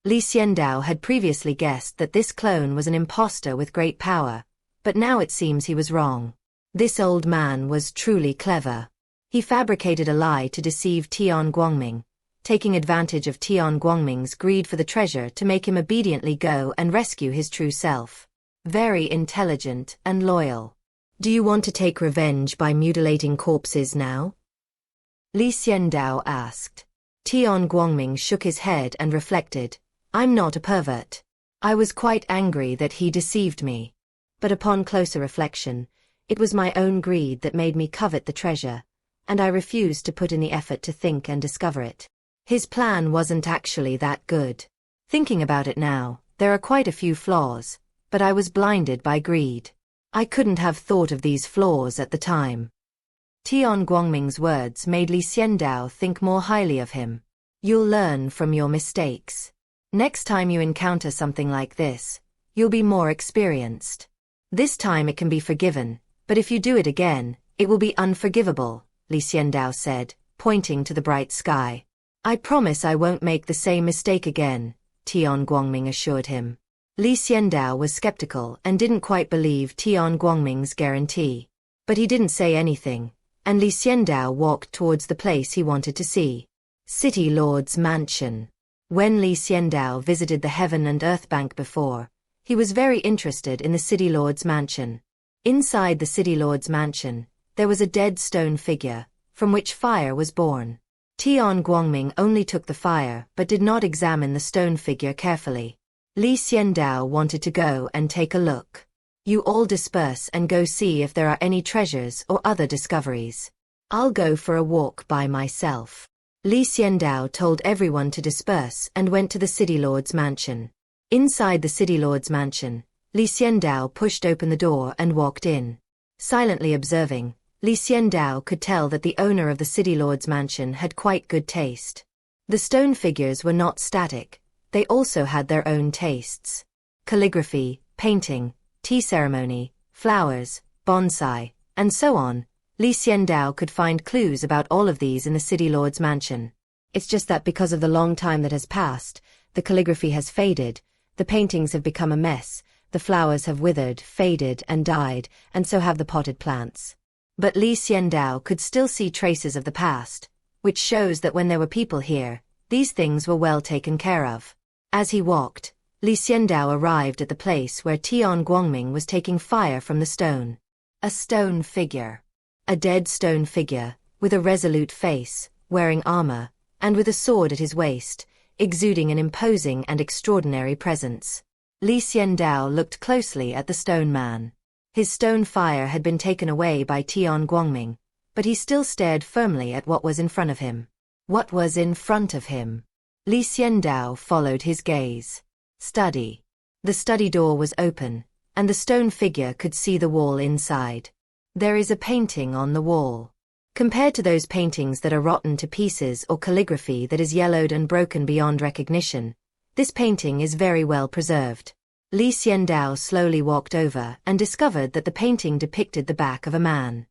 Li Xiandao had previously guessed that this clone was an impostor with great power, but now it seems he was wrong. This old man was truly clever. He fabricated a lie to deceive Tian Guangming, taking advantage of Tian Guangming's greed for the treasure to make him obediently go and rescue his true self. Very intelligent and loyal. "Do you want to take revenge by mutilating corpses now?" Li Xiandao asked. Tian Guangming shook his head and reflected, "I'm not a pervert. I was quite angry that he deceived me. But upon closer reflection, it was my own greed that made me covet the treasure, and I refused to put in the effort to think and discover it. His plan wasn't actually that good. Thinking about it now, there are quite a few flaws, but I was blinded by greed. I couldn't have thought of these flaws at the time." Tian Guangming's words made Li Xiandao think more highly of him. "You'll learn from your mistakes. Next time you encounter something like this, you'll be more experienced. This time it can be forgiven, but if you do it again, it will be unforgivable," Li Xiandao said, pointing to the bright sky. "I promise I won't make the same mistake again," Tian Guangming assured him. Li Xiandao was skeptical and didn't quite believe Tian Guangming's guarantee. But he didn't say anything, and Li Xiandao walked towards the place he wanted to see. City Lord's Mansion. When Li Xiandao visited the Heaven and Earth Bank before, he was very interested in the City Lord's Mansion. Inside the City Lord's Mansion, there was a dead stone figure, from which fire was born. Tian Guangming only took the fire but did not examine the stone figure carefully. Li Xiandao wanted to go and take a look. "You all disperse and go see if there are any treasures or other discoveries. I'll go for a walk by myself." Li Xiandao told everyone to disperse and went to the City Lord's mansion. Inside the City Lord's mansion, Li Xiandao pushed open the door and walked in. Silently observing, Li Xiandao could tell that the owner of the City Lord's mansion had quite good taste. The stone figures were not static. They also had their own tastes. Calligraphy, painting, tea ceremony, flowers, bonsai, and so on. Li Xiandao could find clues about all of these in the City Lord's mansion. It's just that because of the long time that has passed, the calligraphy has faded, the paintings have become a mess, the flowers have withered, faded, and died, and so have the potted plants. But Li Xiandao could still see traces of the past, which shows that when there were people here, these things were well taken care of. As he walked, Li Xiandao arrived at the place where Tian Guangming was taking fire from the stone. A stone figure. A dead stone figure, with a resolute face, wearing armor, and with a sword at his waist, exuding an imposing and extraordinary presence. Li Xiandao looked closely at the stone man. His stone fire had been taken away by Tian Guangming, but he still stared firmly at what was in front of him. What was in front of him? Li Xiandao followed his gaze. Study. The study door was open, and the stone figure could see the wall inside. There is a painting on the wall. Compared to those paintings that are rotten to pieces or calligraphy that is yellowed and broken beyond recognition, this painting is very well preserved. Li Xiandao slowly walked over and discovered that the painting depicted the back of a man.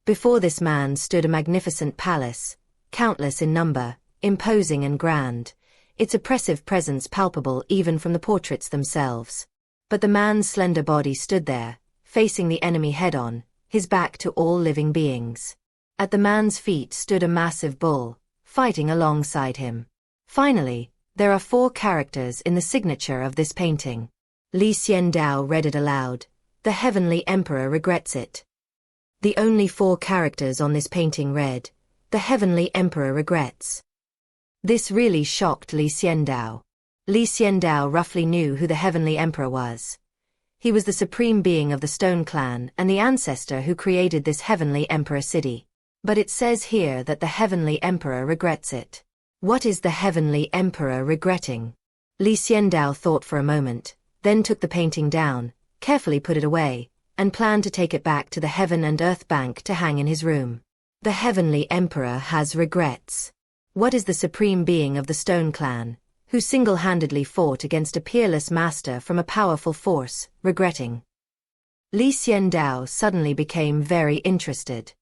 Before this man stood a magnificent palace, countless in number, imposing and grand, its oppressive presence palpable even from the portraits themselves. But the man's slender body stood there, facing the enemy head-on, his back to all living beings. At the man's feet stood a massive bull, fighting alongside him. Finally, there are 4 characters in the signature of this painting. Li Xiandao read it aloud. The Heavenly Emperor regrets it. The only 4 characters on this painting read, "The Heavenly Emperor regrets." This really shocked Li Xiandao. Li Xiandao roughly knew who the Heavenly Emperor was. He was the supreme being of the Stone Clan and the ancestor who created this Heavenly Emperor city. But it says here that the Heavenly Emperor regrets it. What is the Heavenly Emperor regretting? Li Xiandao thought for a moment, then took the painting down, carefully put it away, and planned to take it back to the Heaven and Earth Bank to hang in his room. The Heavenly Emperor has regrets. What is the supreme being of the Stone Clan, who single-handedly fought against a peerless master from a powerful force, regretting? Li Xiandao suddenly became very interested.